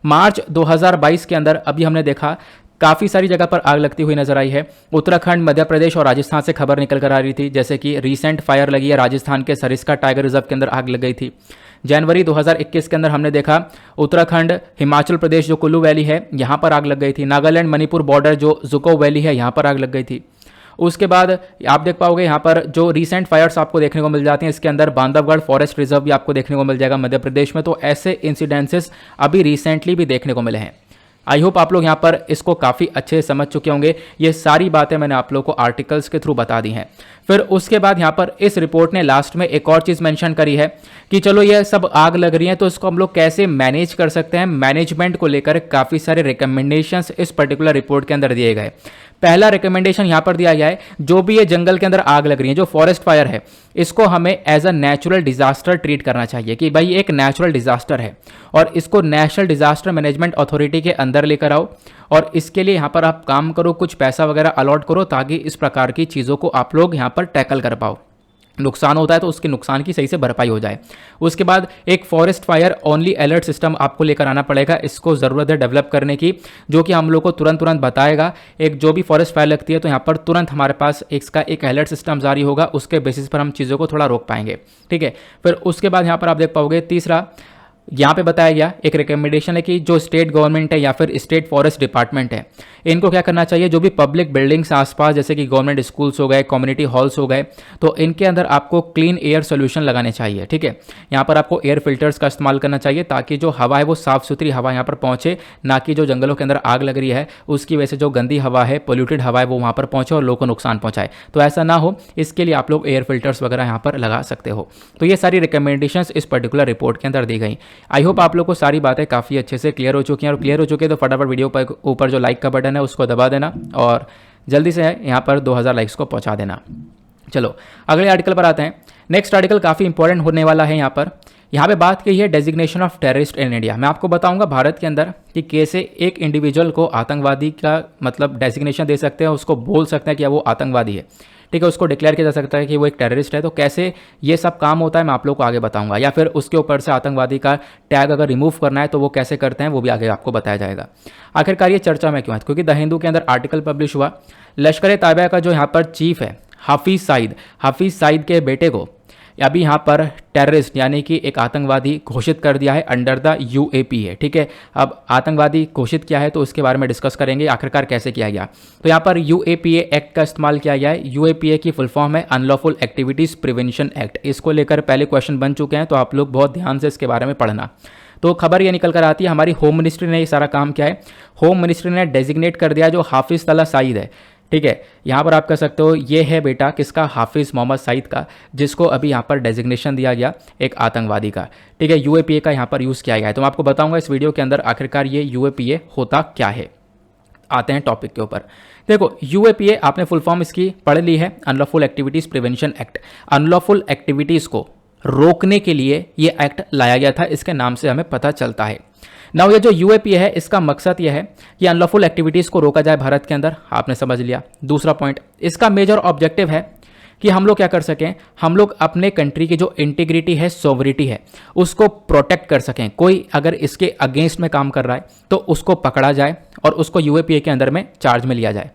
मार्च 2022 के अंदर अभी हमने देखा काफ़ी सारी जगह पर आग लगती हुई नजर आई है। उत्तराखंड, मध्य प्रदेश और राजस्थान से खबर निकल कर आ रही थी, जैसे कि रीसेंट फायर लगी है राजस्थान के सरिस्का टाइगर रिजर्व के अंदर आग लग गई थी। जनवरी 2021 के अंदर हमने देखा उत्तराखंड, हिमाचल प्रदेश जो कुल्लू वैली है, यहाँ पर आग लग गई थी। नागालैंड मणिपुर बॉर्डर जो जुको वैली है, यहाँ पर आग लग गई थी। उसके बाद आप देख पाओगे यहाँ पर जो रीसेंट फायर्स आपको देखने को मिल जाती हैं, इसके अंदर बांधवगढ़ फॉरेस्ट रिजर्व भी आपको देखने को मिल जाएगा मध्य प्रदेश में। तो ऐसे इंसिडेंसेस अभी रिसेंटली भी देखने को मिले हैं। आई होप आप लोग यहाँ पर इसको काफ़ी अच्छे से समझ चुके होंगे। ये सारी बातें मैंने आप लोग को आर्टिकल्स के थ्रू बता दी हैं। फिर उसके बाद यहाँ पर इस रिपोर्ट ने लास्ट में एक और चीज़ मेंशन करी है कि चलो ये सब आग लग रही है तो इसको हम लोग कैसे मैनेज कर सकते हैं। मैनेजमेंट को लेकर काफ़ी सारे रिकमेंडेशंस इस पर्टिकुलर रिपोर्ट के अंदर दिए गए। पहला रिकमेंडेशन यहाँ पर दिया गया है, जो भी ये जंगल के अंदर आग लग रही है, जो फॉरेस्ट फायर है, इसको हमें as a natural disaster treat करना चाहिए कि भाई एक नेचुरल डिजास्टर है और इसको नेशनल डिजास्टर मैनेजमेंट अथॉरिटी के अंदर लेकर आओ और इसके लिए यहाँ पर आप काम करो, कुछ पैसा वगैरह अलॉट करो ताकि इस प्रकार की चीज़ों को आप लोग यहाँ पर टैकल कर पाओ। नुकसान होता है तो उसके नुकसान की सही से भरपाई हो जाए। उसके बाद एक forest fire only alert system आपको लेकर आना पड़ेगा। इसको ज़रूरत है डेवलप करने की, जो कि हम लोग को तुरंत बताएगा। एक जो भी फॉरेस्ट फायर लगती है तो यहाँ पर तुरंत हमारे पास इसका एक अलर्ट सिस्टम जारी होगा, उसके बेसिस पर हम चीज़ों को थोड़ा रोक पाएंगे। ठीक है, फिर उसके बाद यहाँ पर आप देख पाओगे तीसरा यहाँ पे बताया गया एक रिकमेंडेशन है कि जो स्टेट गवर्नमेंट है या फिर स्टेट फॉरेस्ट डिपार्टमेंट है, इनको क्या करना चाहिए, जो भी पब्लिक बिल्डिंग्स आसपास जैसे कि गवर्नमेंट स्कूल्स हो गए, कम्युनिटी हॉल्स हो गए, तो इनके अंदर आपको क्लीन एयर सोल्यूशन लगाने चाहिए। ठीक है, यहाँ पर आपको एयर फिल्टर्स का इस्तेमाल करना चाहिए ताकि जो हवा है वो साफ सुथरी हवा यहाँ पर पहुँचे, ना कि जो जंगलों के अंदर आग लग रही है उसकी वजह से जो गंदी हवा है, पोल्यूटेड हवा है, वो वहाँ पर पहुँचे और लोगों को नुकसान पहुँचाए। तो ऐसा ना हो, इसके लिए आप लोग एयर फिल्टर्स वगैरह यहाँ पर लगा सकते हो। तो ये सारी रिकमेंडेशंस इस पर्टिकुलर रिपोर्ट के अंदर दी गई। आई होप आप लोग को सारी बातें काफ़ी अच्छे से क्लियर हो चुकी हैं, और क्लियर हो चुकी है तो फटाफट वीडियो पर ऊपर जो लाइक का बटन है उसको दबा देना और जल्दी से यहाँ पर 2000 लाइक्स को पहुँचा देना। चलो अगले आर्टिकल पर आते हैं। नेक्स्ट आर्टिकल काफ़ी इंपॉर्टेंट होने वाला है। यहाँ पे बात की है designation of terrorist in India. मैं आपको बताऊंगा भारत के अंदर कि कैसे एक इंडिविजुअल को आतंकवादी का मतलब डेजिग्नेशन दे सकते हैं, उसको बोल सकते हैं कि वो आतंकवादी है। ठीक है, उसको डिक्लेयर किया जा सकता है कि वो एक टेररिस्ट है। तो कैसे ये सब काम होता है मैं आप लोग को आगे बताऊंगा, या फिर उसके ऊपर से आतंकवादी का टैग अगर रिमूव करना है तो वो कैसे करते हैं वो भी आगे आपको बताया जाएगा। आखिरकार ये चर्चा में क्यों है, क्योंकि द हिंदू के अंदर आर्टिकल पब्लिश हुआ, लश्कर तैयबा का जो यहाँ पर चीफ है हाफिज सईद के बेटे को अभी यहाँ पर टेररिस्ट यानी कि एक आतंकवादी घोषित कर दिया है अंडर द यूएपीए। ठीक है, अब आतंकवादी घोषित किया है तो उसके बारे में डिस्कस करेंगे आखिरकार कैसे किया गया। तो यहाँ पर यूएपीए एक्ट का इस्तेमाल किया गया है। यूएपीए की फुल फॉर्म है अनलॉफुल एक्टिविटीज़ प्रिवेंशन एक्ट। इसको लेकर पहले क्वेश्चन बन चुके हैं, तो आप लोग बहुत ध्यान से इसके बारे में पढ़ना। तो खबर ये निकल कर आती है, हमारी होम मिनिस्ट्री ने ये सारा काम किया है। होम मिनिस्ट्री ने डेजिग्नेट कर दिया जो हाफिज तला सईद है। ठीक है, यहाँ पर आप कह सकते हो ये है बेटा किसका, हाफिज मोहम्मद सईद का, जिसको अभी यहाँ पर डेजिग्नेशन दिया गया एक आतंकवादी का। ठीक है, यूएपीए का यहाँ पर यूज़ किया गया है। तो मैं आपको बताऊंगा इस वीडियो के अंदर आखिरकार ये यूएपीए होता क्या है। आते हैं टॉपिक के ऊपर। देखो, यूएपीए आपने फुल फॉर्म इसकी पढ़ ली है, unlawful activities prevention act. Unlawful activities को रोकने के लिए ये एक्ट लाया गया था, इसके नाम से हमें पता चलता है। नाउ ये जो यूएपीए है इसका मकसद ये है कि अनलॉफुल एक्टिविटीज़ को रोका जाए भारत के अंदर, आपने समझ लिया। दूसरा पॉइंट, इसका मेजर ऑब्जेक्टिव है कि हम लोग क्या कर सकें, हम लोग अपने कंट्री की जो इंटीग्रिटी है, सोवरिटी है, उसको प्रोटेक्ट कर सकें। कोई अगर इसके अगेंस्ट में काम कर रहा है तो उसको पकड़ा जाए और उसको यूएपीए के अंदर में चार्ज में लिया जाए।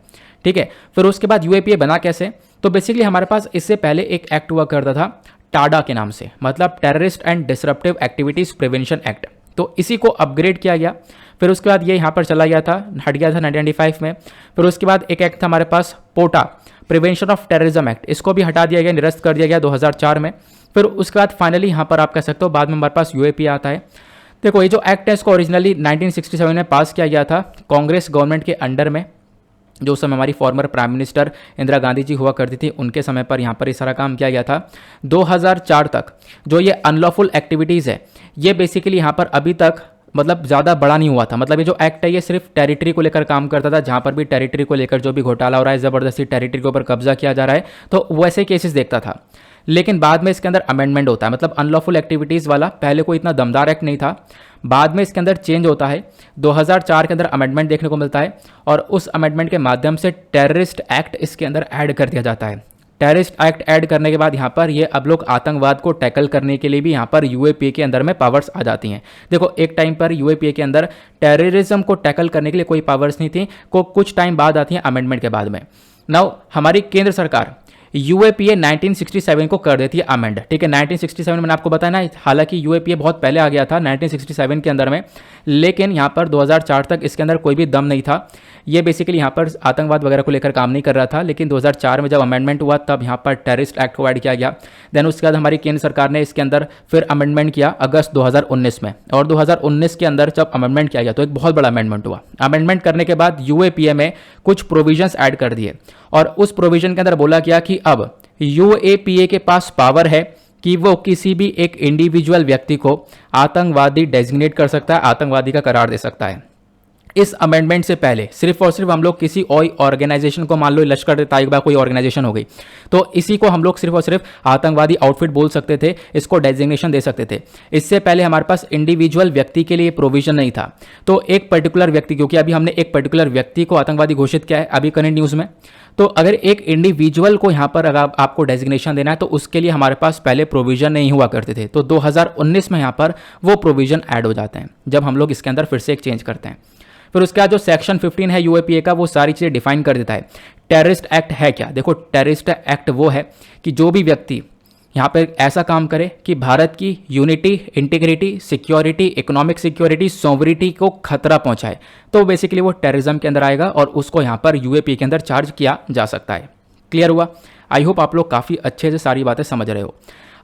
ठीक है, फिर उसके बाद यूएपीए बना कैसे, तो बेसिकली हमारे पास इससे पहले एक एक्ट हुआ करता था टाडा के नाम से, मतलब terrorist and disruptive activities prevention act. तो इसी को अपग्रेड किया गया। फिर उसके बाद ये यहाँ पर चला गया था, हट गया था 1995 में। फिर उसके बाद एक एक्ट था हमारे पास पोटा, प्रिवेंशन ऑफ टेररिज्म एक्ट, इसको भी हटा दिया गया, निरस्त कर दिया गया 2004 में। फिर उसके बाद फाइनली यहाँ पर आप कह सकते हो बाद में हमारे पास यूएपीए आता है। देखो, ये जो एक्ट है इसको ओरिजिनली 1967 में पास किया गया था कांग्रेस गवर्नमेंट के अंडर में, जो उस समय हमारी former prime minister Indira Gandhi ji हुआ करती थी, उनके समय पर यहाँ पर ये सारा काम किया गया था। 2004 तक जो ये अनलॉफुल एक्टिविटीज़ है ये बेसिकली यहाँ पर अभी तक मतलब ज़्यादा बड़ा नहीं हुआ था। मतलब ये जो एक्ट है ये सिर्फ टेरिटरी को लेकर काम करता था, जहाँ पर भी टेरिटरी को लेकर जो भी घोटाला हो रहा है, ज़बरदस्ती टेरिटरी के ऊपर कब्जा किया जा रहा है, तो वैसे केसेस देखता था। लेकिन बाद में इसके अंदर अमेंडमेंट होता है, मतलब अनलॉफुल एक्टिविटीज़ वाला पहले कोई इतना दमदार एक्ट नहीं था, बाद में इसके अंदर चेंज होता है। 2004 के अंदर अमेंडमेंट देखने को मिलता है और उस अमेंडमेंट के माध्यम से टेररिस्ट एक्ट इसके अंदर ऐड कर दिया जाता है। टेररिस्ट एक्ट ऐड करने के बाद यहाँ पर ये अब लोग आतंकवाद को टैकल करने के लिए भी यहाँ पर यूएपीए के अंदर में पावर्स आ जाती हैं। देखो, एक टाइम पर यूएपीए के अंदर टेररिज्म को टैकल करने के लिए कोई पावर्स नहीं थी, को कुछ टाइम बाद आती हैं अमेंडमेंट के बाद में। नाउ हमारी केंद्र सरकार यूएपीए 1967 को कर देती है अमेंड। ठीक है, 1967 में मैंने आपको बताया ना, हालांकि यूएपीए बहुत पहले आ गया था 1967 के अंदर में, लेकिन यहाँ पर 2004 तक इसके अंदर कोई भी दम नहीं था। ये बेसिकली यहाँ पर आतंकवाद वगैरह को लेकर काम नहीं कर रहा था, लेकिन 2004 में जब अमेंडमेंट हुआ तब यहाँ पर टेररिस्ट एक्ट को ऐड किया गया। देन उसके बाद हमारी केंद्र सरकार ने इसके अंदर फिर अमेंडमेंट किया अगस्त 2019 में, और 2019 के अंदर जब अमेंडमेंट किया गया तो एक बहुत बड़ा अमेंडमेंट हुआ। अमेंडमेंट करने के बाद यूएपीए में कुछ प्रोविजंस ऐड कर दिए और उस प्रोविजन के अंदर बोला गया कि अब यूएपीए के पास पावर है कि वो किसी भी एक इंडिविजुअल व्यक्ति को आतंकवादी डेजिग्नेट कर सकता है, आतंकवादी का करार दे सकता है। इस अमेंडमेंट से पहले सिर्फ और सिर्फ हम लोग किसी और ऑर्गेनाइजेशन को, मान लो लश्कर तैयबा कोई ऑर्गेनाइजेशन हो गई, तो इसी को हम लोग सिर्फ और सिर्फ आतंकवादी आउटफिट बोल सकते थे, इसको डेजिग्नेशन दे सकते थे। इससे पहले हमारे पास इंडिविजुअल व्यक्ति के लिए प्रोविजन नहीं था। तो एक पर्टिकुलर व्यक्ति, क्योंकि अभी हमने एक पर्टिकुलर व्यक्ति को आतंकवादी घोषित किया है अभी करंट न्यूज़ में, तो अगर एक इंडिविजुअल को यहाँ पर अगर आपको डेजिग्नेशन देना है तो उसके लिए हमारे पास पहले प्रोविजन नहीं हुआ करते थे। तो 2019 में यहाँ पर वो प्रोविजन ऐड हो जाते हैं जब हम लोग इसके अंदर फिर से एक चेंज करते हैं। फिर उसके बाद जो सेक्शन 15 है यूएपीए का, वो सारी चीज़ें डिफाइन कर देता है। टेररिस्ट एक्ट है क्या? देखो, टेररिस्ट एक्ट वो है कि जो भी व्यक्ति यहाँ पर ऐसा काम करे कि भारत की unity, integrity, security, economic security, sovereignty को खतरा पहुँचाए, तो बेसिकली वो टेररिज्म के अंदर आएगा और उसको यहाँ पर यूएपीए के अंदर चार्ज किया जा सकता है। क्लियर हुआ? आई होप आप लोग काफ़ी अच्छे से सारी बातें समझ रहे हो।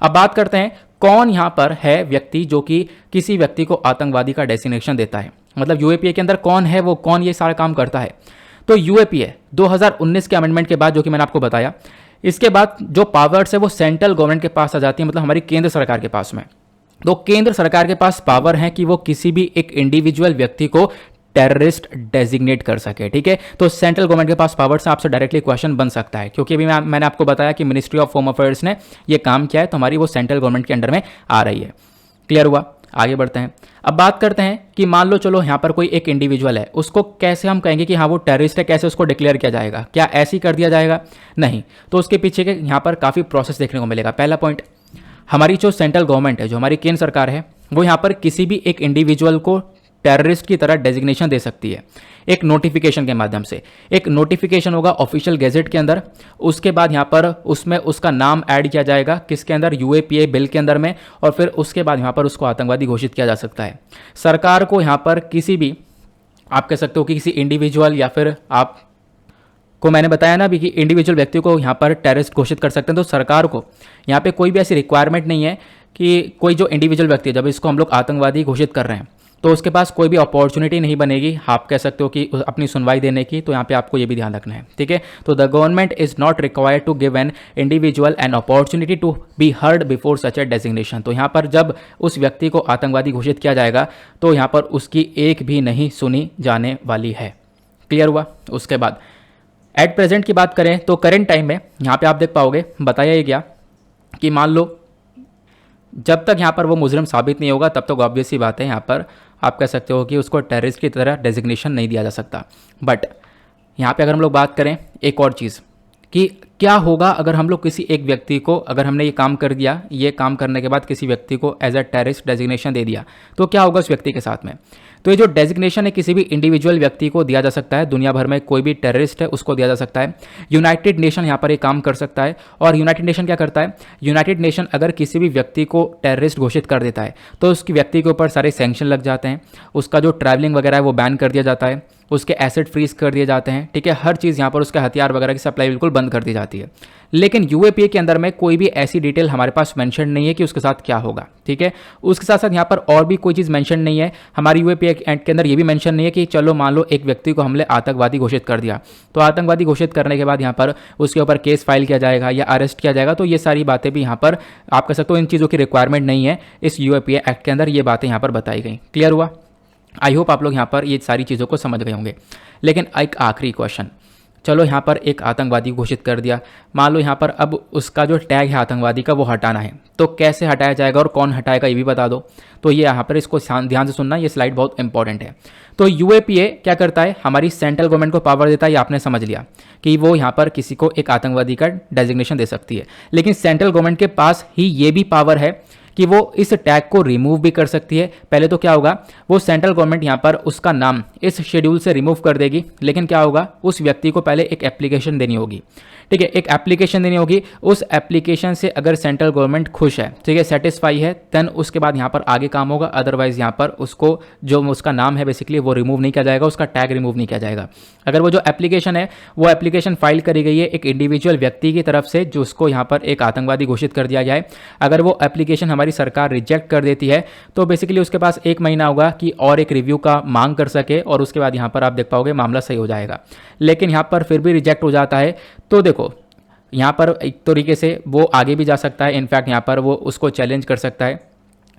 अब बात करते हैं कौन यहाँ पर है व्यक्ति जो कि किसी व्यक्ति को आतंकवादी का डेजिग्नेशन देता है, मतलब यूएपीए के अंदर कौन है, वो कौन ये सारा काम करता है। तो यूएपीए 2019 के अमेंडमेंट के बाद, जो कि मैंने आपको बताया, इसके बाद जो पावर्स है वो सेंट्रल गवर्नमेंट के पास आ जाती है, मतलब हमारी केंद्र सरकार के पास में। तो केंद्र सरकार के पास पावर है कि वो किसी भी एक इंडिविजुअल व्यक्ति को टेररिस्ट डेजिग्नेट कर सके। ठीक है, तो सेंट्रल गवर्नमेंट के पास पावर से आपसे डायरेक्टली क्वेश्चन बन सकता है, क्योंकि अभी मैंने आपको बताया कि मिनिस्ट्री ऑफ होम अफेयर्स ने ये काम किया है, तो हमारी वो सेंट्रल गवर्नमेंट के अंडर में आ रही है। क्लियर हुआ? आगे बढ़ते हैं। अब बात करते हैं कि मान लो चलो यहाँ पर कोई एक इंडिविजुअल है, उसको कैसे हम कहेंगे कि हाँ वो टेररिस्ट है, कैसे उसको डिक्लेयर किया जाएगा? क्या ऐसे ही कर दिया जाएगा? नहीं। तो उसके पीछे के यहाँ पर काफ़ी प्रोसेस देखने को मिलेगा। पहला पॉइंट, हमारी जो सेंट्रल गवर्नमेंट है, जो हमारी केंद्र सरकार है, वो यहाँ पर किसी भी एक इंडिविजुअल को टेररिस्ट की तरह डेजिग्नेशन दे सकती है एक नोटिफिकेशन के माध्यम से। एक नोटिफिकेशन होगा ऑफिशियल गैजेट के अंदर, उसके बाद यहाँ पर उसमें उसका नाम ऐड किया जाएगा किसके अंदर? यूएपीए बिल के अंदर में, और फिर उसके बाद यहाँ पर उसको आतंकवादी घोषित किया जा सकता है। सरकार को यहाँ पर किसी भी, आप कह सकते हो कि किसी इंडिविजुअल या फिर आप को मैंने बताया ना भी कि इंडिविजुअल व्यक्ति को यहाँ पर टेररिस्ट घोषित कर सकते हैं। तो सरकार को यहाँ पे कोई भी ऐसी रिक्वायरमेंट नहीं है कि कोई जो इंडिविजुअल व्यक्ति है, जब इसको हम लोग आतंकवादी घोषित कर रहे हैं तो उसके पास कोई भी अपॉर्चुनिटी नहीं बनेगी, आप कह सकते हो कि अपनी सुनवाई देने की। तो यहाँ पे आपको ये भी ध्यान रखना है, ठीक है। तो the government is not required to give an individual an opportunity to be heard before such a designation. तो यहाँ पर जब उस व्यक्ति को आतंकवादी घोषित किया जाएगा तो यहाँ पर उसकी एक भी नहीं सुनी जाने वाली है। क्लियर हुआ? उसके बाद एट प्रेजेंट की बात करें तो करेंट टाइम में यहाँ पे आप देख पाओगे बताया ये गया कि मान लो जब तक यहाँ पर वो मुजरिम साबित नहीं होगा तब तक ऑब्वियस सी बात है यहाँ पर आप कह सकते हो कि उसको टेररिस्ट की तरह डेजिग्नेशन नहीं दिया जा सकता। बट यहाँ पे अगर हम लोग बात करें एक और चीज़ कि क्या होगा अगर हम लोग किसी एक व्यक्ति को, अगर हमने ये काम कर दिया, ये काम करने के बाद किसी व्यक्ति को एज अ टेररिस्ट डेजिग्नेशन दे दिया, तो क्या होगा उस व्यक्ति के साथ में? तो ये जो डेजिग्नेशन है किसी भी इंडिविजुअल व्यक्ति को दिया जा सकता है, दुनिया भर में कोई भी टेररिस्ट है उसको दिया जा सकता है। यूनाइटेड नेशन यहाँ पर एक काम कर सकता है। और यूनाइटेड नेशन क्या करता है? यूनाइटेड नेशन अगर किसी भी व्यक्ति को टेररिस्ट घोषित कर देता है तो उसकी व्यक्ति के ऊपर सारे सैंक्शन लग जाते हैं, उसका जो ट्रैवलिंग वगैरह है वो बैन कर दिया जाता है, उसके एसेट फ्रीज कर दिए जाते हैं, ठीक है। हर चीज़ यहाँ पर उसके हथियार वगैरह की सप्लाई बिल्कुल बंद कर दी जाती है। लेकिन यूएपीए के अंदर में कोई भी ऐसी डिटेल हमारे पास मेंशन नहीं है कि उसके साथ क्या होगा, ठीक है। उसके साथ साथ यहाँ पर और भी कोई चीज़ मेंशन नहीं है। हमारी यूएपीए एक्ट के अंदर ये भी मेंशन नहीं है कि चलो मान लो एक व्यक्ति को हमने आतंकवादी घोषित कर दिया, तो आतंकवादी घोषित करने के बाद यहाँ पर उसके ऊपर केस फाइल किया जाएगा या अरेस्ट किया जाएगा। तो ये सारी बातें भी यहाँ पर आप कह सकते हो इन चीज़ों की रिक्वायरमेंट नहीं है इस यूएपीए एक्ट के अंदर, ये बातें यहाँ पर बताई गई। क्लियर हुआ? आई होप आप लोग यहाँ पर ये सारी चीज़ों को समझ गए होंगे। लेकिन एक आखिरी क्वेश्चन, चलो यहाँ पर एक आतंकवादी घोषित कर दिया, मान लो यहाँ पर अब उसका जो टैग है आतंकवादी का वो हटाना है, तो कैसे हटाया जाएगा और कौन हटाएगा ये भी बता दो। तो ये यहाँ पर इसको ध्यान से सुनना, ये स्लाइड बहुत इंपॉर्टेंट है। तो यूएपीए क्या करता है? हमारी सेंट्रल गवर्नमेंट को पावर देता है, ये आपने समझ लिया कि वो यहाँ पर किसी को एक आतंकवादी का डेजिग्नेशन दे सकती है। लेकिन सेंट्रल गवर्नमेंट के पास ही ये भी पावर है कि वो इस टैग को रिमूव भी कर सकती है। पहले तो क्या होगा, वो सेंट्रल गवर्नमेंट यहाँ पर उसका नाम इस शेड्यूल से रिमूव कर देगी, लेकिन क्या होगा, उस व्यक्ति को पहले एक एप्लीकेशन देनी होगी, ठीक है। एक एप्लीकेशन देनी होगी, उस एप्लीकेशन से अगर सेंट्रल गवर्नमेंट खुश है, ठीक है, सेटिस्फाई है, देन उसके बाद यहाँ पर आगे काम होगा। अदरवाइज यहाँ पर उसको जो उसका नाम है बेसिकली वो रिमूव नहीं किया जाएगा, उसका टैग रिमूव नहीं किया जाएगा। अगर वो जो एप्लीकेशन है वो एप्लीकेशन फाइल करी गई है एक इंडिविजुअल व्यक्ति की तरफ से जिसको यहाँ पर एक आतंकवादी घोषित कर दिया जाए, अगर वो एप्लीकेशन हमारी सरकार रिजेक्ट कर देती है तो बेसिकली उसके पास 1 महीना होगा कि और एक रिव्यू का मांग कर सके, और उसके बाद यहाँ पर आप देख पाओगे मामला सही हो जाएगा। लेकिन यहाँ पर फिर भी रिजेक्ट हो जाता है तो देखो यहाँ पर एक तरीके से वो आगे भी जा सकता है, इनफैक्ट यहाँ पर वो उसको चैलेंज कर सकता है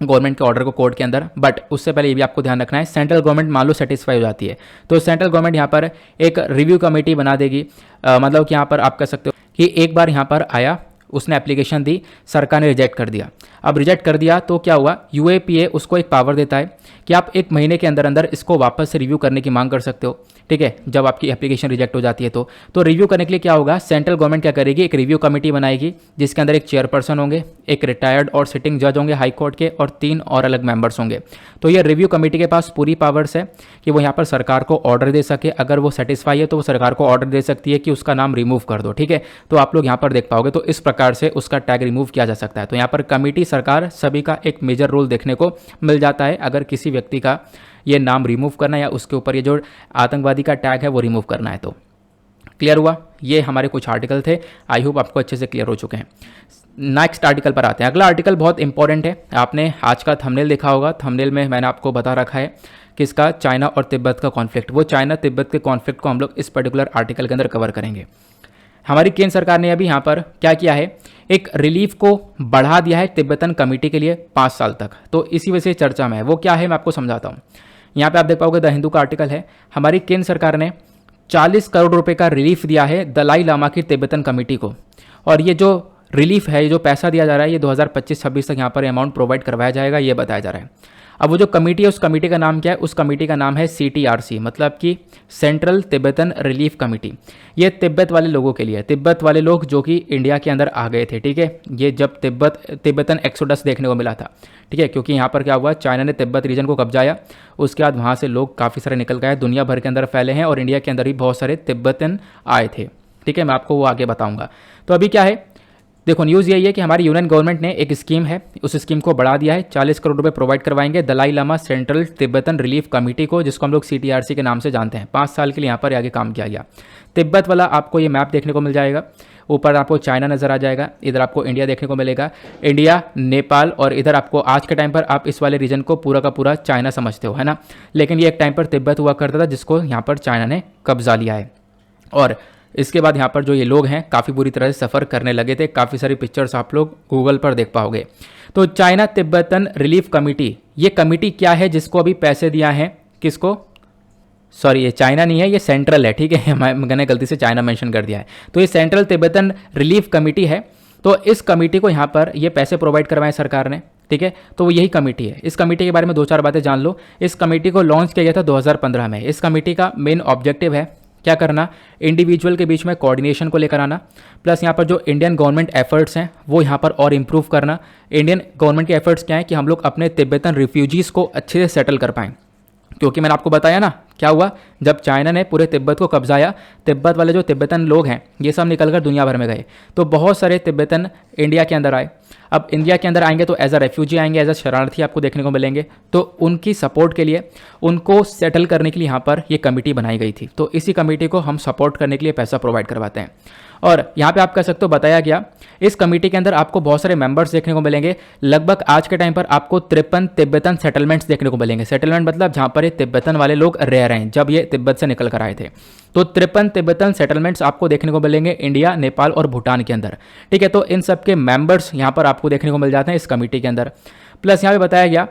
गवर्नमेंट के ऑर्डर को कोर्ट के अंदर। बट उससे पहले ये भी आपको ध्यान रखना है, सेंट्रल गवर्नमेंट मान लो सेटिस्फाई हो जाती है तो सेंट्रल गवर्नमेंट यहाँ पर एक रिव्यू कमेटी बना देगी। मतलब कि यहाँ पर आप कह सकते हो कि एक बार यहाँ पर आया, उसने एप्लीकेशन दी, सरकार ने रिजेक्ट कर दिया। अब रिजेक्ट कर दिया तो क्या हुआ, यूएपीए उसको एक पावर देता है कि आप 1 महीने के अंदर अंदर इसको वापस से रिव्यू करने की मांग कर सकते हो, ठीक है। जब आपकी एप्लीकेशन रिजेक्ट हो जाती है तो रिव्यू करने के लिए क्या होगा, सेंट्रल गवर्नमेंट क्या करेगी, एक रिव्यू कमेटी बनाएगी जिसके अंदर एक चेयरपर्सन होंगे, एक रिटायर्ड और सिटिंग जज होंगे हाई कोर्ट के, और 3 और अलग मेंबर्स होंगे। तो ये रिव्यू कमेटी के पास पूरी पावर्स है कि वो यहाँ पर सरकार को ऑर्डर दे सके, अगर वो सेटिस्फाई है तो वो सरकार को ऑर्डर दे सकती है कि उसका नाम रिमूव कर दो, ठीक है। तो आप लोग यहाँ पर देख पाओगे तो इस प्रकार से उसका टैग रिमूव किया जा सकता है। तो यहाँ पर कमेटी, सरकार सभी का एक मेजर रोल देखने को मिल जाता है अगर किसी व्यक्ति का ये नाम रिमूव करना है या उसके ऊपर ये जो आतंकवादी का टैग है वो रिमूव करना है। तो क्लियर हुआ? ये हमारे कुछ आर्टिकल थे, आई होप आपको अच्छे से क्लियर हो चुके हैं। नेक्स्ट आर्टिकल पर आते हैं। अगला आर्टिकल बहुत इंपॉर्टेंट है, आपने आज का थंबनेल देखा होगा, थंबनेल में मैंने आपको बता रखा है किसका, चाइना और तिब्बत का कॉन्फ्लिक्ट। वो चाइना तिब्बत के कॉन्फ्लिक्ट को हम लोग इस पर्टिकुलर आर्टिकल के अंदर कवर करेंगे। हमारी केंद्र सरकार ने अभी यहाँ पर क्या किया है, एक रिलीफ को बढ़ा दिया है तिब्बतन कमेटी के लिए 5 साल तक, तो इसी वजह से चर्चा में है। वो क्या है मैं आपको समझाता हूँ। यहाँ पे आप देख पाओगे द हिंदू का आर्टिकल है, हमारी केंद्र सरकार ने 40 करोड़ रुपए का रिलीफ दिया है दलाई लामा की तिब्बतन कमेटी को। और ये जो रिलीफ है, ये जो पैसा दिया जा रहा है, ये 2025-26 तक यहाँ पर अमाउंट प्रोवाइड करवाया जाएगा, ये बताया जा रहा है। अब वो जो कमेटी है उस कमेटी का नाम क्या है? उस कमेटी का नाम है CTRC, मतलब कि सेंट्रल तिब्बतन रिलीफ कमेटी। ये तिब्बत वाले लोगों के लिए, तिब्बत वाले लोग जो कि इंडिया के अंदर आ गए थे, ठीक है, ये जब तिब्बतन एक्सोडस देखने को मिला था, ठीक है, क्योंकि यहाँ पर क्या हुआ, चाइना ने तिब्बत रीजन को कब्जाया, उसके बाद वहाँ से लोग काफ़ी सारे निकल गए, दुनिया भर के अंदर फैले हैं और इंडिया के अंदर भी बहुत सारे तिब्बतन आए थे, ठीक है, मैं आपको वो आगे बताऊँगा। तो अभी क्या है, देखो न्यूज़ यही है कि हमारी यूनियन गवर्नमेंट ने एक स्कीम है, उस स्कीम को बढ़ा दिया है, 40 करोड़ रुपए प्रोवाइड करवाएंगे Dalai Lama Central Tibetan Relief Committee को, जिसको हम लोग CTRC के नाम से जानते हैं। 5 साल के लिए यहाँ पर आगे काम किया गया। तिब्बत वाला आपको ये मैप देखने को मिल जाएगा, ऊपर आपको चाइना नज़र आ जाएगा, इधर आपको इंडिया देखने को मिलेगा, इंडिया, नेपाल, और इधर आपको आज के टाइम पर आप इस वाले रीजन को पूरा का पूरा चाइना समझते हो, है ना, लेकिन ये एक टाइम पर तिब्बत हुआ करता था जिसको यहाँ पर चाइना ने कब्जा लिया है। और इसके बाद यहाँ पर जो ये लोग हैं काफ़ी बुरी तरह से सफ़र करने लगे थे, काफ़ी सारी पिक्चर्स आप लोग गूगल पर देख पाओगे। तो चाइना तिब्बतन रिलीफ कमेटी, ये कमेटी क्या है जिसको अभी पैसे दिया है, किसको, सॉरी ये चाइना नहीं है, ये सेंट्रल है, ठीक है, मैंने गलती से चाइना मेंशन कर दिया है। तो ये सेंट्रल तिब्बतन रिलीफ कमेटी है। तो इस कमेटी को यहाँ पर ये पैसे प्रोवाइड करवाए सरकार ने, ठीक है, तो वो यही कमेटी है। इस कमेटी के बारे में 2-4 बातें जान लो। इस कमेटी को लॉन्च किया गया था 2015 में। इस कमेटी का मेन ऑब्जेक्टिव है क्या करना, इंडिविजुअल के बीच में कोऑर्डिनेशन को लेकर आना, प्लस यहाँ पर जो इंडियन गवर्नमेंट एफर्ट्स हैं वो यहाँ पर और इम्प्रूव करना। इंडियन गवर्नमेंट के एफर्ट्स क्या है कि हम लोग अपने तिब्बतन रिफ्यूजीज़ को अच्छे से सेटल कर पाएँ, क्योंकि मैंने आपको बताया ना क्या हुआ, जब चाइना ने पूरे तिब्बत को कब्जाया, तिब्बत वाले जो तिब्बतन लोग हैं ये सब निकलकर दुनिया भर में गए, तो बहुत सारे तिब्बतन इंडिया के अंदर आए। अब इंडिया के अंदर आएंगे तो एज अ रेफ्यूजी आएंगे, एज अ शरणार्थी आपको देखने को मिलेंगे, तो उनकी सपोर्ट के लिए, उनको सेटल करने के लिए यहाँ पर ये कमेटी बनाई गई थी। तो इसी कमेटी को हम सपोर्ट करने के लिए पैसा प्रोवाइड करवाते हैं। और यहाँ पे आप कह सकते हो बताया गया, इस कमेटी के अंदर आपको बहुत सारे मेंबर्स देखने को मिलेंगे। लगभग आज के टाइम पर आपको 53 तिब्बतन सेटलमेंट्स देखने को मिलेंगे। सेटलमेंट मतलब जहाँ पर ये तिब्बतन वाले लोग रह रहे हैं जब ये तिब्बत से निकल कर आए थे। तो 53 तिब्बतन सेटलमेंट्स आपको देखने को मिलेंगे इंडिया, नेपाल और भूटान के अंदर, ठीक है। तो इन सब के मेंबर्स यहाँ पर आपको देखने को मिल जाते हैं इस कमेटी के अंदर। प्लस यहाँ पे बताया गया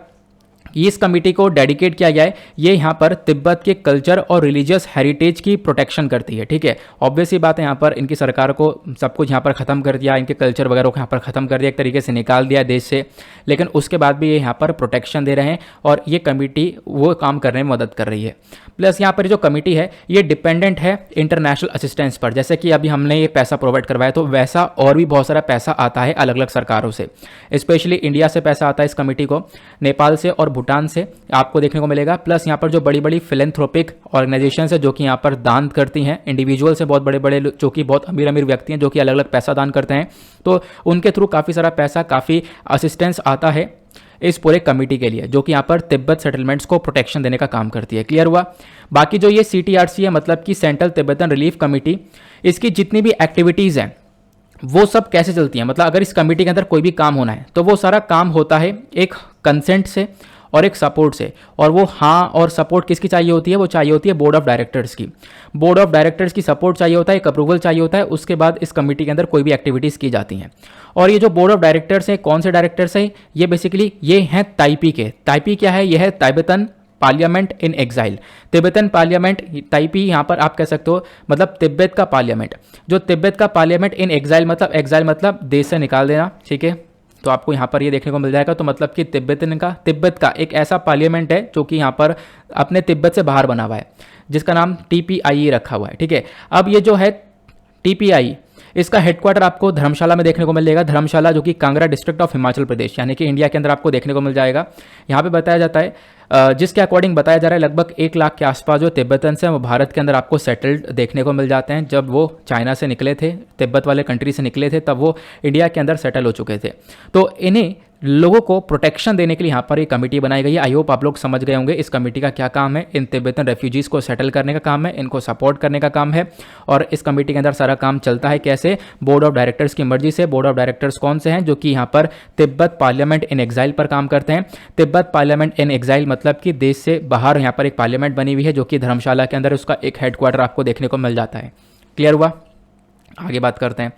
इस कमेटी को डेडिकेट किया गया है, ये यहाँ पर तिब्बत के कल्चर और रिलीजियस हेरिटेज की प्रोटेक्शन करती है, ठीक है। ऑब्वियस ही बात है, यहाँ पर इनकी सरकार को सब कुछ यहाँ पर ख़त्म कर दिया, इनके कल्चर वगैरह को यहाँ पर ख़त्म कर दिया, एक तरीके से निकाल दिया देश से, लेकिन उसके बाद भी ये यहाँ पर प्रोटेक्शन दे रहे हैं और ये कमेटी वो काम करने में मदद कर रही है। प्लस यहाँ पर जो कमेटी है ये डिपेंडेंट है इंटरनेशनल असिस्टेंस पर, जैसे कि अभी हमने ये पैसा प्रोवाइड करवाया तो वैसा और भी बहुत सारा पैसा आता है अलग अलग सरकारों से, स्पेशली इंडिया से पैसा आता है इस कमेटी को, नेपाल से और भूटान से आपको देखने को मिलेगा। प्लस यहाँ पर जो बड़ी बड़ी फिलेंथ्रोपिक ऑर्गेनाइजेशन है जो कि यहाँ पर दान करती हैं, इंडिविजुअल से बहुत बड़े बड़े जो कि बहुत अमीर अमीर व्यक्ति हैं जो कि अलग अलग पैसा दान करते हैं, तो उनके थ्रू काफ़ी सारा पैसा, काफ़ी असिस्टेंस आता है इस पूरे कमेटी के लिए, जो कि यहाँ पर तिब्बत सेटलमेंट्स को प्रोटेक्शन देने का काम करती है। क्लियर हुआ। बाकी जो ये CTRC है मतलब कि सेंट्रल तिब्बतन रिलीफ कमेटी, इसकी जितनी भी एक्टिविटीज़ हैं वो सब कैसे चलती हैं, मतलब अगर इस कमेटी के अंदर कोई भी काम होना है तो वो सारा काम होता है एक कंसेंट से और एक सपोर्ट से। और वो हाँ और सपोर्ट किसकी चाहिए होती है, वो चाहिए होती है बोर्ड ऑफ डायरेक्टर्स की। बोर्ड ऑफ डायरेक्टर्स की सपोर्ट चाहिए होता है, एक अप्रूवल चाहिए होता है, उसके बाद इस कमेटी के अंदर कोई भी एक्टिविटीज़ की जाती हैं। और ये जो बोर्ड ऑफ डायरेक्टर्स हैं, कौन से डायरेक्टर्स हैं, ये बेसिकली ये हैं ताइपी के। ताइपी क्या है, यह है Tibetan parliament in exile. Tibetan parliament, Taipei यहाँ पर आप कह सकते हो मतलब तिब्बत का पार्लियामेंट। जो तिब्बत का पार्लियामेंट इन एग्जाइल मतलब देश से निकाल देना, ठीक है, तो आपको यहाँ पर ये देखने को मिल जाएगा। तो मतलब कि तिब्बत का एक ऐसा पार्लियामेंट है जो कि यहाँ पर अपने तिब्बत से बाहर बना हुआ है, जिसका नाम TPIE रखा हुआ है, ठीक है। अब ये जो है TPIE, इसका हेडक्वार्टर आपको धर्मशाला में देखने को मिलेगा। धर्मशाला जो कि कांगड़ा डिस्ट्रिक्ट ऑफ हिमाचल प्रदेश यानी कि इंडिया के अंदर आपको देखने को मिल जाएगा। यहाँ पे बताया जाता है जिसके अकॉर्डिंग बताया जा रहा है लगभग 1 लाख के आसपास जो तिब्बतन्स हैं वो भारत के अंदर आपको सेटल्ड देखने को मिल जाते हैं। जब वो चाइना से निकले थे, तिब्बत वाले कंट्री से निकले थे, तब वो इंडिया के अंदर सेटल हो चुके थे। तो इन्हें लोगों को प्रोटेक्शन देने के लिए यहाँ पर एक कमेटी बनाई गई है। आई होप आप लोग समझ गए होंगे इस कमेटी का क्या काम है। इन तिब्बतन रेफ्यूजीज़ को सेटल करने का काम है, इनको सपोर्ट करने का काम है। और इस कमेटी के अंदर सारा काम चलता है कैसे, बोर्ड ऑफ डायरेक्टर्स की मर्जी से। बोर्ड ऑफ डायरेक्टर्स कौन से हैं, जो कि यहाँ पर तिब्बत पार्लियामेंट इन एग्जाइल पर काम करते हैं। तिब्बत पार्लियामेंट इन एग्जाइल मतलब कि देश से बाहर यहाँ पर एक पार्लियामेंट बनी हुई है जो कि धर्मशाला के अंदर, उसका एक हेडक्वार्टर आपको देखने को मिल जाता है। क्लियर हुआ। आगे बात करते हैं।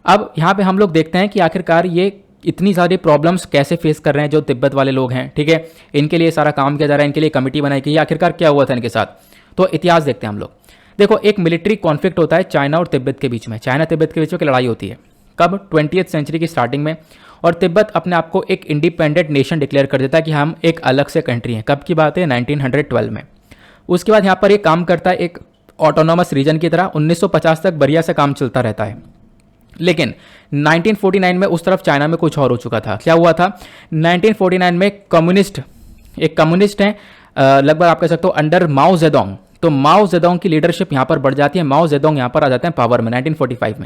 अब यहाँ पे हम लोग देखते हैं कि आखिरकार ये इतनी सारी प्रॉब्लम्स कैसे फेस कर रहे हैं जो तिब्बत वाले लोग हैं, ठीक है। इनके लिए सारा काम किया जा रहा है, इनके लिए कमेटी बनाई गई है। आखिरकार क्या हुआ था इनके साथ, तो इतिहास देखते हैं हम लोग। देखो, एक मिलिट्री कॉन्फ्लिक्ट होता है चाइना और तिब्बत के बीच में। चाइना तिब्बत के बीच में लड़ाई होती है कब, 20th सेंचुरी की स्टार्टिंग में। और तिब्बत अपने आप को एक इंडिपेंडेंट नेशन डिक्लेयर कर देता है कि हम एक अलग से कंट्री हैं। कब की बात है? 1912 में। उसके बाद यहाँ पर ये काम करता है एक ऑटोनॉमस रीजन की तरह। 1950 तक बढ़िया से काम चलता रहता है, लेकिन 1949 में उस तरफ चाइना में कुछ और हो चुका था। क्या हुआ था? 1949 में एक कम्युनिस्ट हैं, लगभग आप कह सकते हो अंडर माओ जेडोंग। तो माओ जेडोंग की लीडरशिप यहाँ पर बढ़ जाती है। माओ जेडोंग यहाँ पर आ जाते हैं पावर में 1949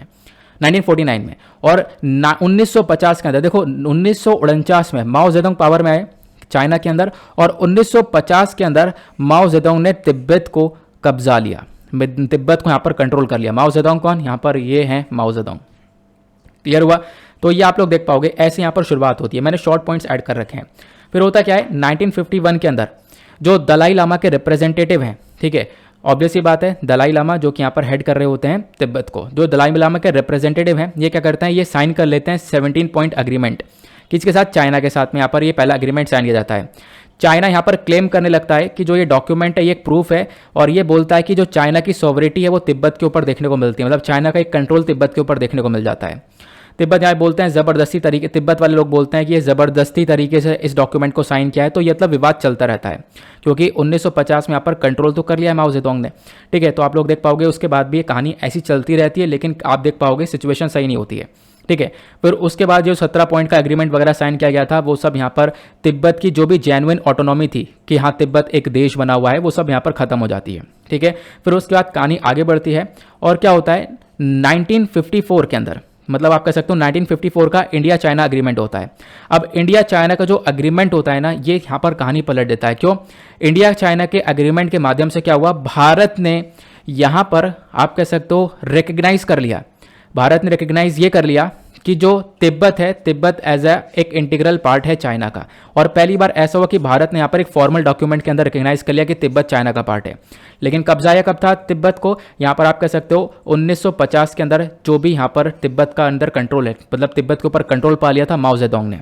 में। और 1950 के अंदर देखो, 1949 में माओ जेडोंग पावर में आए चाइना के अंदर, और 1950 के अंदर माओ जेडोंग ने तिब्बत को कब्जा लिया, तिब्बत को यहाँ पर कंट्रोल कर लिया। माओ जेडोंग कौन? यहाँ पर ये हैं माओ जेडोंग। क्लियर हुआ? तो ये आप लोग देख पाओगे, ऐसे यहाँ पर शुरुआत होती है। मैंने शॉर्ट पॉइंट्स ऐड कर रखे हैं। फिर होता क्या है, 1951 के अंदर जो दलाई लामा के रिप्रेजेंटेटिव हैं, ठीक है, ऑब्वियस ही बात है, दलाई लामा जो कि यहाँ पर हेड कर रहे होते हैं तिब्बत को, जो दलाई लामा के रिप्रेजेंटेटिव हैं, ये क्या करते हैं, ये साइन कर लेते हैं 17 पॉइंट अग्रीमेंट। किसके साथ? चाइना के साथ में। यहाँ पर ये पहला अग्रीमेंट साइन किया जाता है। चाइना यहाँ पर क्लेम करने लगता है कि जो ये डॉक्यूमेंट है ये एक प्रूफ है, और ये बोलता है कि जो चाइना की सॉवरेटी है वो तिब्बत के ऊपर देखने को मिलती है, मतलब चाइना का एक कंट्रोल तिब्बत के ऊपर देखने को मिल जाता है। तिब्बत यहाँ बोलते हैं ज़बरदस्ती तरीके, तिब्बत वाले लोग बोलते हैं कि ये ज़बरदस्ती तरीके से इस डॉक्यूमेंट को साइन किया है। तो ये मतलब विवाद चलता रहता है, क्योंकि 1950 में यहाँ पर कंट्रोल तो कर लिया है माओ जेडोंग ने, ठीक है। तो आप लोग देख पाओगे उसके बाद भी ये कहानी ऐसी चलती रहती है, लेकिन आप देख पाओगे सिचुएशन सही नहीं होती है, ठीक है। फिर उसके बाद जो 17 पॉइंट का एग्रीमेंट वगैरह साइन किया गया था, वो सब यहाँ पर तिब्बत की जो भी जेन्युइन ऑटोनॉमी थी कि हाँ तिब्बत एक देश बना हुआ है, वो सब यहाँ पर खत्म हो जाती है, ठीक है। फिर उसके बाद कहानी आगे बढ़ती है, और क्या होता है 1954 के अंदर, मतलब आप कह सकते हो 1954 का इंडिया चाइना अग्रीमेंट होता है। अब इंडिया चाइना का जो अग्रीमेंट होता है ना, ये यहाँ पर कहानी पलट देता है। क्यों? इंडिया चाइना के अग्रीमेंट के माध्यम से क्या हुआ, भारत ने यहाँ पर आप कह सकते हो रिकग्नाइज कर लिया, भारत ने रिकग्नाइज ये कर लिया कि जो तिब्बत है, तिब्बत एज एक इंटीग्रल पार्ट है चाइना का। और पहली बार ऐसा हुआ कि भारत ने यहाँ पर एक फॉर्मल डॉक्यूमेंट के अंदर रिकग्नाइज कर लिया कि तिब्बत चाइना का पार्ट है। लेकिन कब्जा आया कब था तिब्बत को? यहाँ पर आप कह सकते हो 1950 के अंदर, जो भी यहाँ पर तिब्बत का अंदर कंट्रोल है, मतलब तिब्बत के ऊपर कंट्रोल पा लिया था माओ जेडोंग ने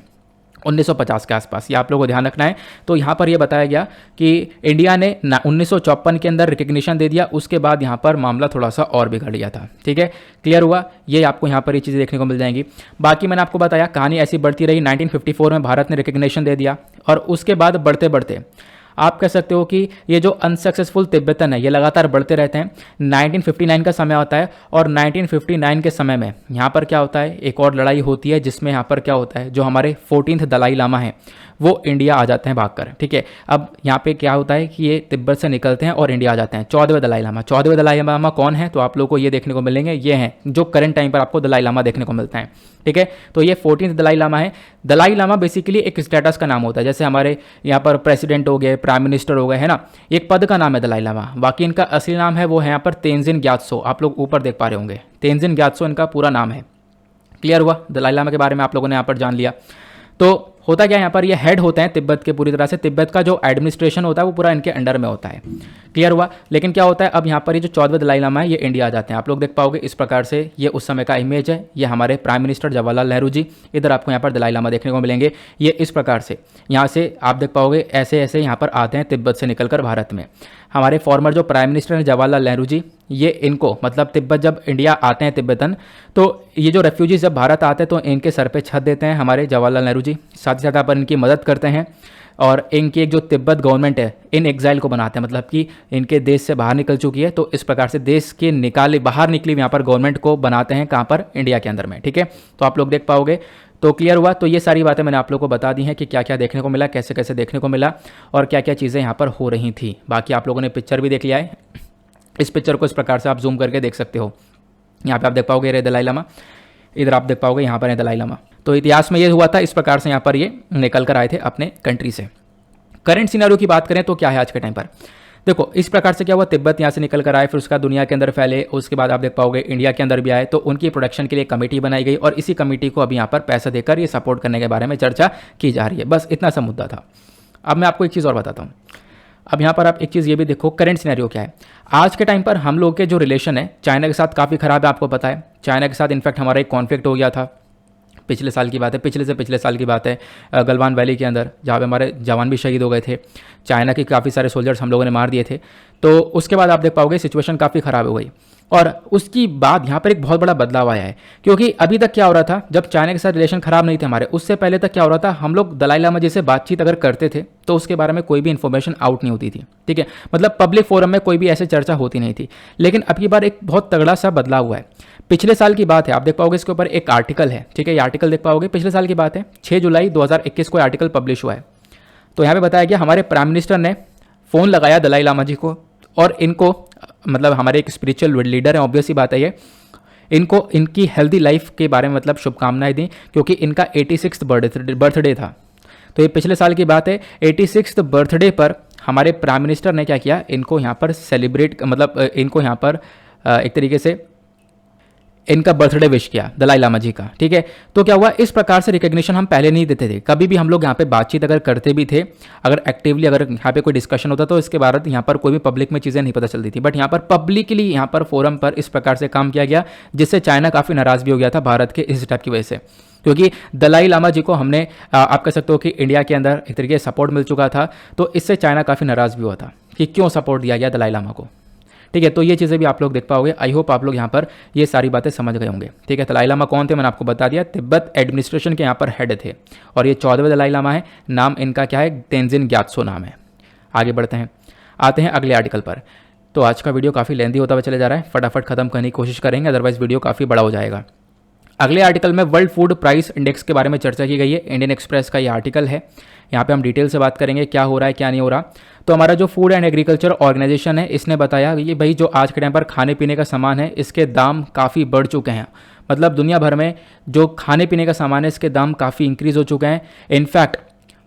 1950 के आसपास। ये आप लोगों को ध्यान रखना है। तो यहाँ पर यह बताया गया कि इंडिया ने 1954 के अंदर रिकग्निशन दे दिया, उसके बाद यहाँ पर मामला थोड़ा सा और बिगड़ गया था, ठीक है। क्लियर हुआ? ये आपको यहाँ पर ये चीज़ें देखने को मिल जाएंगी। बाकी मैंने आपको बताया कहानी ऐसी बढ़ती रही। 1954 में भारत ने रिकग्निशन दे दिया, और उसके बाद बढ़ते बढ़ते आप कह सकते हो कि ये जो अनसक्सेसफुल तिब्बतन है ये लगातार बढ़ते रहते हैं। 1959 का समय होता है, और 1959 के समय में यहाँ पर क्या होता है, एक और लड़ाई होती है, जिसमें यहाँ पर क्या होता है, जो हमारे 14th दलाई लामा हैं वो इंडिया आ जाते हैं भागकर, ठीक है। अब यहाँ पे क्या होता है कि ये तिब्बत से निकलते हैं और इंडिया आ जाते हैं। 14वें दलाई लामा, 14वें दलाई लामा कौन है? तो आप लोगों को ये देखने को मिलेंगे, ये हैं जो करंट टाइम पर आपको दलाई लामा देखने को मिलता है, ठीक है। तो ये 14th दलाई लामा है। दलाई लामा बेसिकली एक स्टेटस का नाम होता है, जैसे हमारे यहाँ पर प्रेसिडेंट हो गए, प्राइम मिनिस्टर हो गए, है ना, एक पद का नाम है दलाई लामा। बाकी इनका असली नाम है वो है यहाँ पर तेंजिन ग्यात्सो, आप लोग ऊपर देख पा रहे होंगे, तेंजिन ग्यात्सो इनका पूरा नाम है। क्लियर हुआ? दलाई लामा के बारे में आप लोगों ने यहाँ पर जान लिया। तो होता क्या है, यहाँ पर ये हेड होते हैं तिब्बत के पूरी तरह से, तिब्बत का जो एडमिनिस्ट्रेशन होता है वो पूरा इनके अंडर में होता है। क्लियर हुआ? लेकिन क्या होता है, अब यहाँ पर ये जो 14वें दलाई लामा है ये इंडिया आ जाते हैं। आप लोग देख पाओगे इस प्रकार से, ये उस समय का इमेज है, ये हमारे प्राइम मिनिस्टर जवाहरलाल नेहरू जी, इधर आपको यहाँ पर दलाई लामा देखने को मिलेंगे। ये इस प्रकार से यहाँ से आप देख पाओगे ऐसे ऐसे यहाँ पर आते हैं तिब्बत से निकलकर भारत में। हमारे फॉर्मर जो प्राइम मिनिस्टर हैं जवाहरलाल नेहरू जी, ये इनको मतलब तिब्बत जब इंडिया आते हैं तिब्बतन, तो ये जो रेफ्यूजीज जब भारत आते हैं तो इनके सर पे छत देते हैं हमारे जवाहरलाल नेहरू जी। साथ ही साथ यहाँ पर इनकी मदद करते हैं, और इनकी एक जो तिब्बत गवर्नमेंट है इन एग्जाइल को बनाते हैं, मतलब कि इनके देश से बाहर निकल चुकी है, तो इस प्रकार से देश के बाहर निकली यहाँ पर गवर्नमेंट को बनाते हैं, कहाँ पर? इंडिया के अंदर में, ठीक है। तो आप लोग देख पाओगे। तो क्लियर हुआ? तो ये सारी बातें मैंने आप लोगों को बता दी हैं कि क्या क्या देखने को मिला, कैसे कैसे देखने को मिला, और क्या क्या चीज़ें यहाँ पर हो रही थी। बाकी आप लोगों ने पिक्चर भी देख लिया है, इस पिक्चर को इस प्रकार से आप जूम करके देख सकते हो। यहाँ पे आप देख पाओगे रे दलाई लामा, इधर आप देख पाओगे यहाँ पर है दलाई लामा। तो इतिहास में ये हुआ था, इस प्रकार से यहाँ पर ये निकल कर आए थे अपने कंट्री से। करंट सिनेरियो की बात करें तो क्या है आज के टाइम पर, देखो इस प्रकार से क्या हुआ, तिब्बत यहाँ से निकल कर आए, फिर उसका दुनिया के अंदर फैले, उसके बाद आप देख पाओगे इंडिया के अंदर भी आए, तो उनकी प्रोडक्शन के लिए कमेटी बनाई गई, और इसी कमेटी को अभी यहाँ पर पैसा देकर ये सपोर्ट करने के बारे में चर्चा की जा रही है। बस इतना सा मुद्दा था। अब मैं आपको एक चीज़ और बताता हूँ। अब यहाँ पर आप एक चीज़ ये भी देखो, करंट सिनेरियो क्या है। आज के टाइम पर हम लोग के जो रिलेशन है चाइना के साथ काफ़ी ख़राब है, आपको पता है। चाइना के साथ इनफैक्ट हमारा एक कॉन्फ्लिक्ट हो गया था, पिछले साल की बात है, पिछले से पिछले साल की बात है, गलवान वैली के अंदर, जहाँ पे हमारे जवान भी शहीद हो गए थे। चाइना के काफ़ी सारे सोल्जर्स हम लोगों ने मार दिए थे। तो उसके बाद आप देख पाओगे सिचुएशन काफ़ी ख़राब हो गई, और उसकी बाद यहाँ पर एक बहुत बड़ा बदलाव आया है, क्योंकि अभी तक क्या हो रहा था, जब चाइना के साथ रिलेशन खराब नहीं थे हमारे, उससे पहले तक क्या हो रहा था, हम लोग दलाई लामा जी से बातचीत अगर करते थे तो उसके बारे में कोई भी इन्फॉर्मेशन आउट नहीं होती थी, ठीक है, मतलब पब्लिक फोरम में कोई भी ऐसे चर्चा होती नहीं थी। लेकिन अब की बार एक बहुत तगड़ा सा बदलाव हुआ है। पिछले साल की बात है, आप देख पाओगे इसके ऊपर एक आर्टिकल है, ठीक है, ये आर्टिकल देख पाओगे, पिछले साल की बात है, 6 जुलाई 2021 को आर्टिकल पब्लिश हुआ है। तो यहाँ पे बताया गया हमारे प्राइम मिनिस्टर ने फ़ोन लगाया दलाई लामा जी को और इनको, मतलब हमारे एक स्पिरिचुअल लीडर हैं, ऑब्वियस ही बात है ये, इनको इनकी हेल्दी लाइफ के बारे में मतलब शुभकामनाएं दी, क्योंकि इनका 86th बर्थडे था। तो ये पिछले साल की बात है, 86th बर्थडे पर हमारे प्राइम मिनिस्टर ने क्या किया, इनको यहाँ पर सेलिब्रेट, मतलब इनको यहाँ पर एक तरीके से इनका बर्थडे विश किया दलाई लामा जी का, ठीक है। तो क्या हुआ, इस प्रकार से रिकग्निशन हम पहले नहीं देते थे, कभी भी हम लोग यहाँ पे बातचीत अगर करते भी थे, अगर एक्टिवली अगर यहाँ पे कोई डिस्कशन होता तो इसके बारे में यहाँ पर कोई भी पब्लिक में चीज़ें नहीं पता चलती थी, बट यहाँ पर पब्लिकली यहाँ पर फोरम पर इस प्रकार से काम किया गया, जिससे चाइना काफ़ी नाराज़ भी हो गया था भारत के इस स्टेप की वजह से, क्योंकि दलाई लामा जी को हमने आप कह सकते हो कि इंडिया के अंदर एक तरीके से सपोर्ट मिल चुका था, तो इससे चाइना काफ़ी नाराज़ भी हुआ था कि क्यों सपोर्ट दिया गया दलाई लामा को, ठीक है। तो ये चीज़ें भी आप लोग देख पाओगे। आई होप आप लोग यहाँ पर ये सारी बातें समझ गए होंगे, ठीक है। दलाई लामा कौन थे, मैंने आपको बता दिया, तिब्बत एडमिनिस्ट्रेशन के यहाँ पर हेड थे, और ये 14वें दलाई लामा है, नाम इनका क्या है, तेंजिन ग्यात्सो नाम है। आगे बढ़ते हैं, आते हैं अगले आर्टिकल पर। तो आज का वीडियो काफ़ी लेंदी होता हुआ चले जा रहा है, फटाफट खत्म करने की कोशिश करेंगे, अदरवाइज वीडियो काफ़ी बड़ा हो जाएगा। अगले आर्टिकल में वर्ल्ड फूड प्राइस इंडेक्स के बारे में चर्चा की गई है, इंडियन एक्सप्रेस का ये आर्टिकल है। यहाँ पे हम डिटेल से बात करेंगे क्या हो रहा है क्या नहीं हो रहा। तो हमारा जो फूड एंड एग्रीकल्चर ऑर्गेनाइजेशन है, इसने बताया ये भाई जो आज के टाइम पर खाने पीने का सामान है, इसके दाम काफ़ी बढ़ चुके हैं, मतलब दुनिया भर में जो खाने पीने का सामान है इसके दाम काफ़ी इंक्रीज़ हो चुके हैं। इनफैक्ट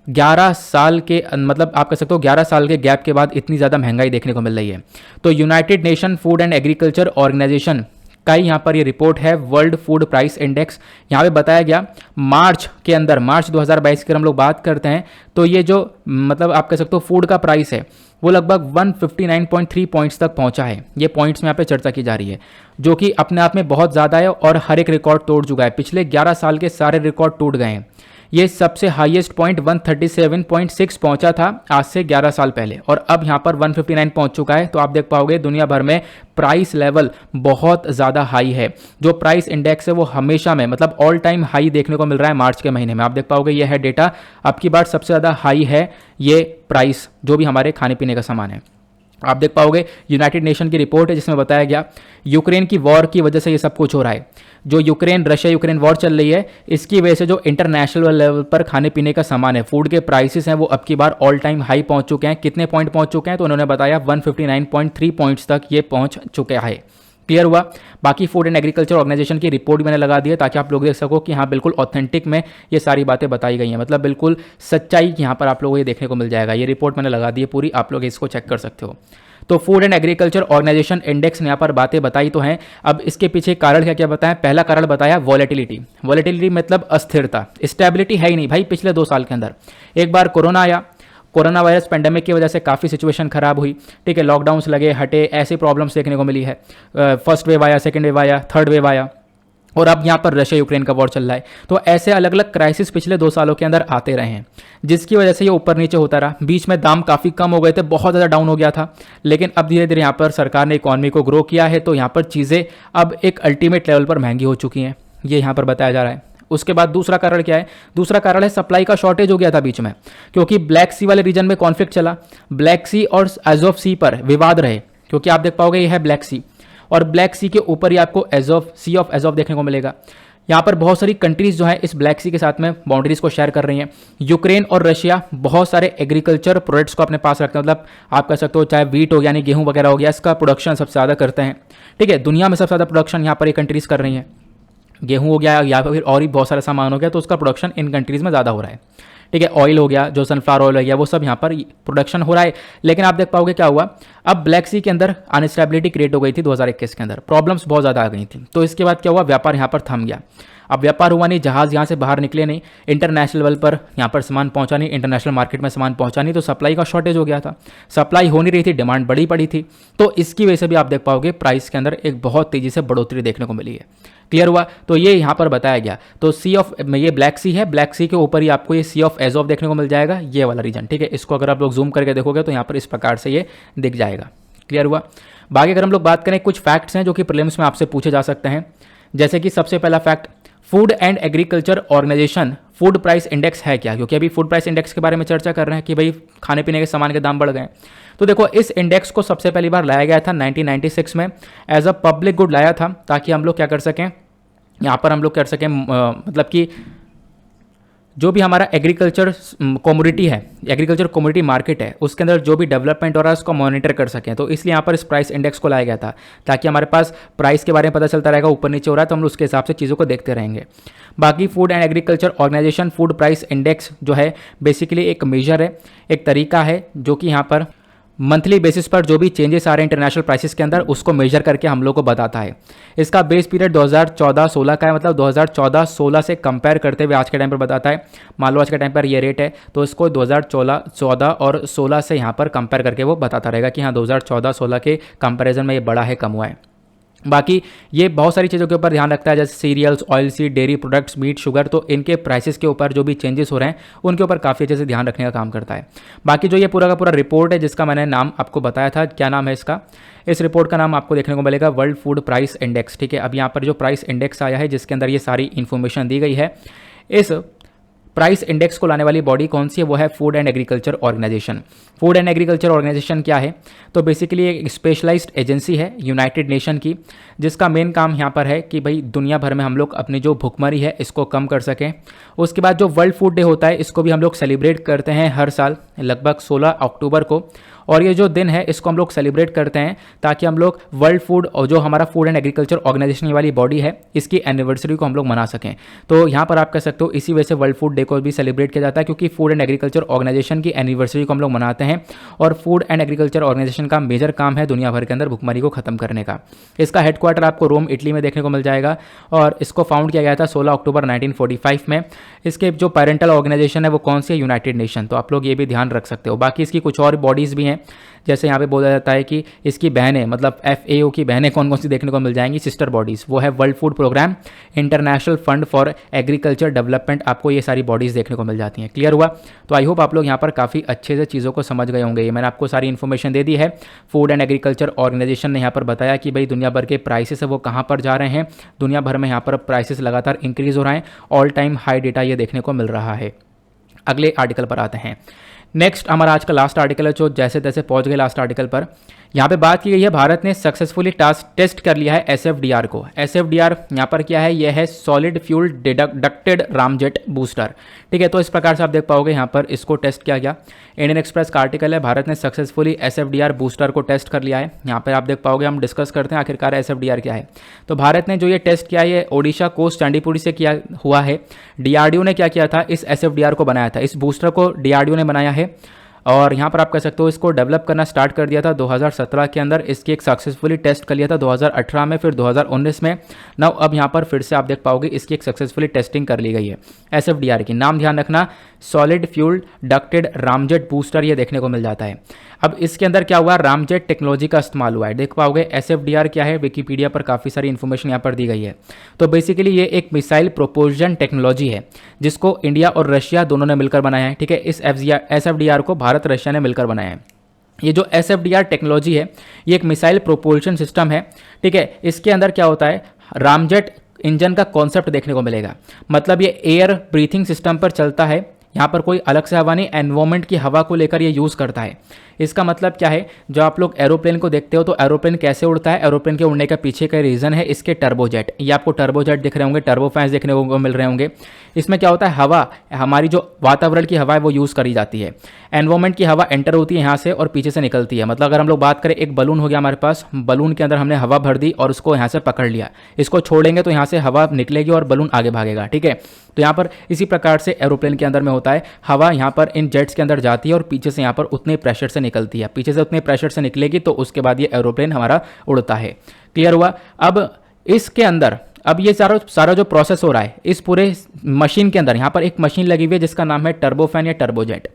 11 साल के, मतलब आप कह सकते हो 11 साल के गैप के बाद इतनी ज़्यादा महंगाई देखने को मिल रही है। तो United Nation Food and Agriculture Organization का ही यहाँ पर ये रिपोर्ट है, वर्ल्ड फूड प्राइस इंडेक्स। यहाँ पे बताया गया मार्च के अंदर, मार्च 2022 की हम लोग बात करते हैं, तो ये जो मतलब आप कह सकते हो फूड का प्राइस है वो लगभग 159.3 पॉइंट्स तक पहुंचा है। ये पॉइंट्स में यहाँ पे चर्चा की जा रही है, जो कि अपने आप में बहुत ज़्यादा है और हर एक रिकॉर्ड तोड़ चुका है। पिछले 11 साल के सारे रिकॉर्ड टूट गए हैं। ये सबसे हाईएस्ट पॉइंट 137.6 पहुंचा था आज से 11 साल पहले, और अब यहाँ पर 159 पहुंच चुका है। तो आप देख पाओगे दुनिया भर में प्राइस लेवल बहुत ज़्यादा हाई है। जो प्राइस इंडेक्स है वो हमेशा में मतलब ऑल टाइम हाई देखने को मिल रहा है मार्च के महीने में। आप देख पाओगे ये है डेटा, अब की बार सबसे ज़्यादा हाई है ये प्राइस जो भी हमारे खाने पीने का सामान है। आप देख पाओगे यूनाइटेड नेशन की रिपोर्ट है जिसमें बताया गया यूक्रेन की वॉर की वजह से ये सब कुछ हो रहा है। जो रशिया यूक्रेन वॉर चल रही है, इसकी वजह से जो इंटरनेशनल लेवल पर खाने पीने का सामान है, फूड के प्राइसेस हैं, वो अब की बार ऑल टाइम हाई पहुंच चुके हैं। कितने पॉइंट पहुंच चुके हैं, तो उन्होंने बताया 159.3 पॉइंट्स तक ये पहुंच चुके हैं। क्लियर हुआ। बाकी फूड एंड एग्रीकल्चर ऑर्गेनाइजेशन की रिपोर्ट मैंने लगा दी है ताकि आप लोग देख सको कि हाँ बिल्कुल ऑथेंटिक में ये सारी बातें बताई गई हैं, मतलब बिल्कुल सच्चाई यहाँ पर आप लोगों को ये देखने को मिल जाएगा। ये रिपोर्ट मैंने लगा दी है पूरी, आप लोग इसको चेक कर सकते हो। तो Food and Agriculture Organization index ने यहाँ पर बातें बताई तो हैं। अब इसके पीछे कारण क्या क्या बताया। पहला कारण बताया वॉलेटिलिटी। वॉलेटिलिटी मतलब अस्थिरता, स्टेबिलिटी है ही नहीं भाई। पिछले 2 साल के अंदर एक बार कोरोना आया, कोरोना वायरस पेंडेमिक की वजह से काफ़ी सिचुएशन खराब हुई, ठीक है, लॉकडाउन्स लगे हटे, ऐसी प्रॉब्लम्स देखने को मिली है। फर्स्ट वेव आया, सेकेंड वेव आया, थर्ड वेव आया, और अब यहाँ पर रशिया यूक्रेन का वॉर चल रहा है। तो ऐसे अलग अलग क्राइसिस पिछले 2 सालों के अंदर आते रहे हैं, जिसकी वजह से ये ऊपर नीचे होता रहा। बीच में दाम काफ़ी कम हो गए थे, बहुत ज़्यादा डाउन हो गया था, लेकिन अब धीरे धीरे यहाँ पर सरकार ने इकॉनमी को ग्रो किया है, तो यहाँ पर चीज़ें अब एक अल्टीमेट लेवल पर महंगी हो चुकी हैं, ये यहाँ पर बताया जा रहा है। उसके बाद दूसरा कारण क्या है, दूसरा कारण है सप्लाई का शॉर्टेज हो गया था बीच में, क्योंकि ब्लैक सी वाले रीजन में कॉन्फ्लिक्ट चला। ब्लैक सी और एज़ोव सी पर विवाद रहे, क्योंकि आप देख पाओगे ये है ब्लैक सी, और ब्लैक सी के ऊपर ही आपको एज़ोव, सी ऑफ एज़ोव देखने को मिलेगा। यहाँ पर बहुत सारी कंट्रीज जो है इस ब्लैक सी के साथ में बाउंड्रीज को शेयर कर रही हैं। यूक्रेन और रशिया बहुत सारे एग्रीकल्चर प्रोडक्ट्स को अपने पास रखते हैं, मतलब आप कह सकते हो चाहे वीट हो यानी गेहूं वगैरह हो गया, इसका प्रोडक्शन सबसे ज़्यादा करते हैं, ठीक है। दुनिया में सबसे ज़्यादा प्रोडक्शन यहाँ पर ये कंट्रीज़ कर रही हैं। गेहूं हो गया या फिर और भी बहुत सारा सामान हो गया, तो उसका प्रोडक्शन इन कंट्रीज़ में ज़्यादा हो रहा है, ठीक है। ऑयल हो गया, जो सनफ्लावर ऑयल हो गया, वो सब यहाँ पर प्रोडक्शन हो रहा है। लेकिन आप देख पाओगे क्या हुआ, अब ब्लैक सी के अंदर अनस्टेबिलिटी क्रिएट हो गई थी 2021 के अंदर, प्रॉब्लम्स बहुत ज़्यादा आ गई थी। तो इसके बाद क्या हुआ, व्यापार यहाँ पर थम गया। अब व्यापार हुआ नहीं, जहाज़ यहाँ से बाहर निकले नहीं, इंटरनेशनल लेवल पर यहाँ पर सामान पहुँचा नहीं, इंटरनेशनल मार्केट में सामान पहुँचा नहीं, तो सप्लाई का शॉर्टेज हो गया था। सप्लाई हो नहीं रही थी, डिमांड बढ़ी पड़ी थी, तो इसकी वजह से भी आप देख पाओगे प्राइस के अंदर एक बहुत तेज़ी से बढ़ोतरी देखने को मिली है। क्लियर हुआ। तो ये यहाँ पर बताया गया। तो सी ऑफ, ये ब्लैक सी है, ब्लैक सी के ऊपर ही आपको ये सी ऑफ एज़ोव देखने को मिल जाएगा, ये वाला रीजन, ठीक है। इसको अगर आप लोग जूम करके देखोगे तो यहाँ पर इस प्रकार से ये दिख जाएगा। क्लियर हुआ। बाकी अगर हम लोग बात करें कुछ फैक्ट्स हैं जो कि प्रीलिम्स में आपसे पूछे जा सकते हैं, जैसे कि सबसे पहला fact, Food and Agriculture Organization food price index है क्या, क्योंकि अभी फूड प्राइस इंडेक्स के बारे में चर्चा कर रहे हैं कि भाई खाने पीने के सामान के दाम बढ़ गए। तो देखो इस इंडेक्स को सबसे पहली बार लाया गया था 1996 में एज अ पब्लिक गुड लाया था, ताकि हम लोग क्या कर सकें, यहाँ पर हम लोग कर सकें मतलब कि जो भी हमारा एग्रीकल्चर कमोडिटी है, एग्रीकल्चर कमोडिटी मार्केट है, उसके अंदर जो भी डेवलपमेंट हो रहा है उसको मॉनिटर कर सकें। तो इसलिए यहाँ पर इस प्राइस इंडेक्स को लाया गया था, ताकि हमारे पास प्राइस के बारे में पता चलता रहेगा, ऊपर नीचे हो रहा है तो हम उसके हिसाब से चीज़ों को देखते रहेंगे। बाकी Food and Agriculture Organization food price index जो है बेसिकली एक मेजर है, एक तरीका है जो कि यहाँ पर मंथली बेसिस पर जो भी चेंजेस आ रहे हैं इंटरनेशनल प्राइसेस के अंदर उसको मेजर करके हम लोग को बताता है। इसका बेस पीरियड 2014-16 का है, मतलब 2014-16 से कंपेयर करते हुए आज के टाइम पर बताता है। मान लो आज के टाइम पर ये रेट है तो इसको 2014 और 16 से यहाँ पर कंपेयर करके वो बताता रहेगा कि हाँ 2014-16 के कंपेरिजन में ये बड़ा है कम हुआ है। बाकी ये बहुत सारी चीज़ों के ऊपर ध्यान रखता है, जैसे cereals, oil seed, dairy products, meat, sugar, तो इनके प्राइसेस के ऊपर जो भी चेंजेस हो रहे हैं उनके ऊपर काफ़ी अच्छे से ध्यान रखने का काम करता है। बाकी जो ये पूरा का पूरा रिपोर्ट है जिसका मैंने नाम आपको बताया था, क्या नाम है इसका, इस रिपोर्ट का नाम आपको देखने को मिलेगा वर्ल्ड फूड प्राइस इंडेक्स। ठीक है, अब यहाँ पर जो प्राइस इंडेक्स आया है जिसके अंदर ये सारी इन्फॉर्मेशन दी गई है, इस प्राइस इंडेक्स को लाने वाली बॉडी कौन सी है, वो है Food and Agriculture Organization. Food and Agriculture Organization क्या है, तो बेसिकली एक स्पेशलाइज्ड एजेंसी है यूनाइटेड नेशन की, जिसका मेन काम यहाँ पर है कि भाई दुनिया भर में हम लोग अपनी जो भुखमरी है इसको कम कर सकें। उसके बाद जो वर्ल्ड फूड डे होता है इसको भी हम लोग सेलिब्रेट करते हैं हर साल लगभग 16 अक्टूबर को, और ये जो दिन है इसको हम लोग सेलिब्रेट करते हैं ताकि हम लोग वर्ल्ड फूड और जो हमारा फूड एंड एग्रीकल्चर ऑर्गेनाइजेशन वाली बॉडी है इसकी एनिवर्सरी को हम लोग मना सकें। तो यहाँ पर आप कह सकते हो इसी वजह से वर्ल्ड फूड डे को भी सेलिब्रेट किया जाता है, क्योंकि फूड एंड एग्रीकल्चर ऑर्गेनाइजेशन की एनिवर्सरी को हम लोग मनाते हैं। और फूड एंड एग्रीकल्चर ऑर्गेनाइजेशन का मेजर काम है दुनिया भर के अंदर भुखमरी को खत्म करने का। इसका हेडक्वार्टर आपको रोम, इटली में देखने को मिल जाएगा, और इसको फाउंड किया गया था 16 अक्टूबर 1945 में। इसके जो पेरेंटल ऑर्गेनाइजेशन है वो कौन सी है, यूनाइटेड नेशन। तो आप लोग ये भी ध्यान रख सकते हो। बाकी इसकी कुछ और बॉडीज़ भी हैं, जैसे यहाँ पे बोला जाता है कि इसकी बहनें, मतलब FAO की बहनें कौन कौन सी देखने को मिल जाएंगी, सिस्टर बॉडीज़, वो है World Food Programme, International Fund for Agriculture Development, आपको ये सारी बॉडीज़ देखने को मिल जाती हैं। क्लियर हुआ। तो आई होप आप लोग यहाँ पर काफ़ी अच्छे से चीज़ों को समझ गए होंगे। ये मैंने आपको सारी इन्फॉर्मेशन दे दी है। फूड एंड एग्रीकल्चर ऑर्गेनाइजेशन ने यहाँ पर बताया कि भाई दुनिया भर के प्राइसेस है वो कहाँ पर जा रहे हैं, दुनिया भर में यहाँ पर प्राइसेस लगातार इंक्रीज हो रहे हैं, ऑल टाइम हाई डेटा ये देखने को मिल रहा है। अगले आर्टिकल पर आते हैं। नेक्स्ट हमारा आज का लास्ट आर्टिकल है, जो जैसे तैसे पहुंच गए लास्ट आर्टिकल पर। यहाँ पे बात की गई है भारत ने सक्सेसफुली टेस्ट कर लिया है SFDR को। SFDR यहाँ पर क्या है, यह है solid fuel ducted ramjet booster. ठीक है, तो इस प्रकार से आप देख पाओगे यहाँ पर इसको टेस्ट किया गया। इंडियन एक्सप्रेस का आर्टिकल है, भारत ने सक्सेसफुली SFDR बूस्टर को टेस्ट कर लिया है। यहाँ पर आप देख पाओगे, हम डिस्कस करते हैं आखिरकार SFDR क्या है। तो भारत ने जो ये टेस्ट किया है ये ओडिशा कोस्ट चांदीपुरी से किया हुआ है। DRDO ने क्या किया था, इस SFDR को बनाया था, इस बूस्टर को DRDO ने बनाया है। और यहाँ पर आप कह सकते हो इसको डेवलप करना स्टार्ट कर दिया था 2017 के अंदर, इसकी एक सक्सेसफुली टेस्ट कर लिया था 2018 में, फिर 2019 में। नाउ अब यहाँ पर फिर से आप देख पाओगे इसकी एक सक्सेसफुली टेस्टिंग कर ली गई है SFDR की। नाम ध्यान रखना, solid fuel ducted ramjet booster, ये देखने को मिल जाता है। अब इसके अंदर क्या हुआ, रामजेट टेक्नोलॉजी का इस्तेमाल हुआ है। देख पाओगे SFDR क्या है, विकीपीडिया पर काफ़ी सारी इन्फॉर्मेशन यहाँ पर दी गई है। तो बेसिकली ये एक मिसाइल प्रोपोल्शन टेक्नोलॉजी है जिसको इंडिया और रशिया दोनों ने मिलकर बनाया है। ठीक है, इस SFDR को भारत रशिया ने मिलकर बनाया है। ये जो SFDR टेक्नोलॉजी है ये एक मिसाइल प्रोपोल्शन सिस्टम है। ठीक है, इसके अंदर क्या होता है, रामजेट इंजन का कॉन्सेप्ट देखने को मिलेगा। मतलब ये एयर ब्रीथिंग सिस्टम पर चलता है, यहाँ पर कोई अलग से हवा नहीं, एनवायरमेंट की हवा को लेकर ये यूज़ करता है। इसका मतलब क्या है, जो आप लोग एरोप्लेन को देखते हो तो एरोप्लेन कैसे उड़ता है, एरोप्लेन के उड़ने का पीछे का रीज़न है इसके टर्बोजेट। ये आपको टर्बोजेट दिख रहे होंगे, टर्बो फैंस देखने को मिल रहे होंगे। इसमें क्या होता है, हवा, हमारी जो वातावरण की हवा है वो यूज़ करी जाती है। एनवायरमेंट की हवा एंटर होती है यहाँ से और पीछे से निकलती है। मतलब अगर हम लोग बात करें, एक बलून हो गया हमारे पास, बलून के अंदर हमने हवा भर दी और उसको यहाँ से पकड़ लिया, इसको छोड़ेंगे तो यहाँ से हवा निकलेगी और बलून आगे भागेगा। ठीक है, तो यहाँ पर इसी प्रकार से एरोप्लेन के अंदर में होता है, हवा यहाँ पर इन जेट्स के अंदर जाती है और पीछे से यहाँ पर उतने प्रेशर से निकलती है, पीछे से उतने प्रेशर से निकलेगी तो उसके बाद ये एरोप्लेन हमारा उड़ता है। क्लियर हुआ। अब इसके अंदर अब ये सारा जो प्रोसेस हो रहा है इस पूरे मशीन के अंदर, यहाँ पर एक मशीन लगी हुई है जिसका नाम है टर्बोफैन या टर्बोजेट।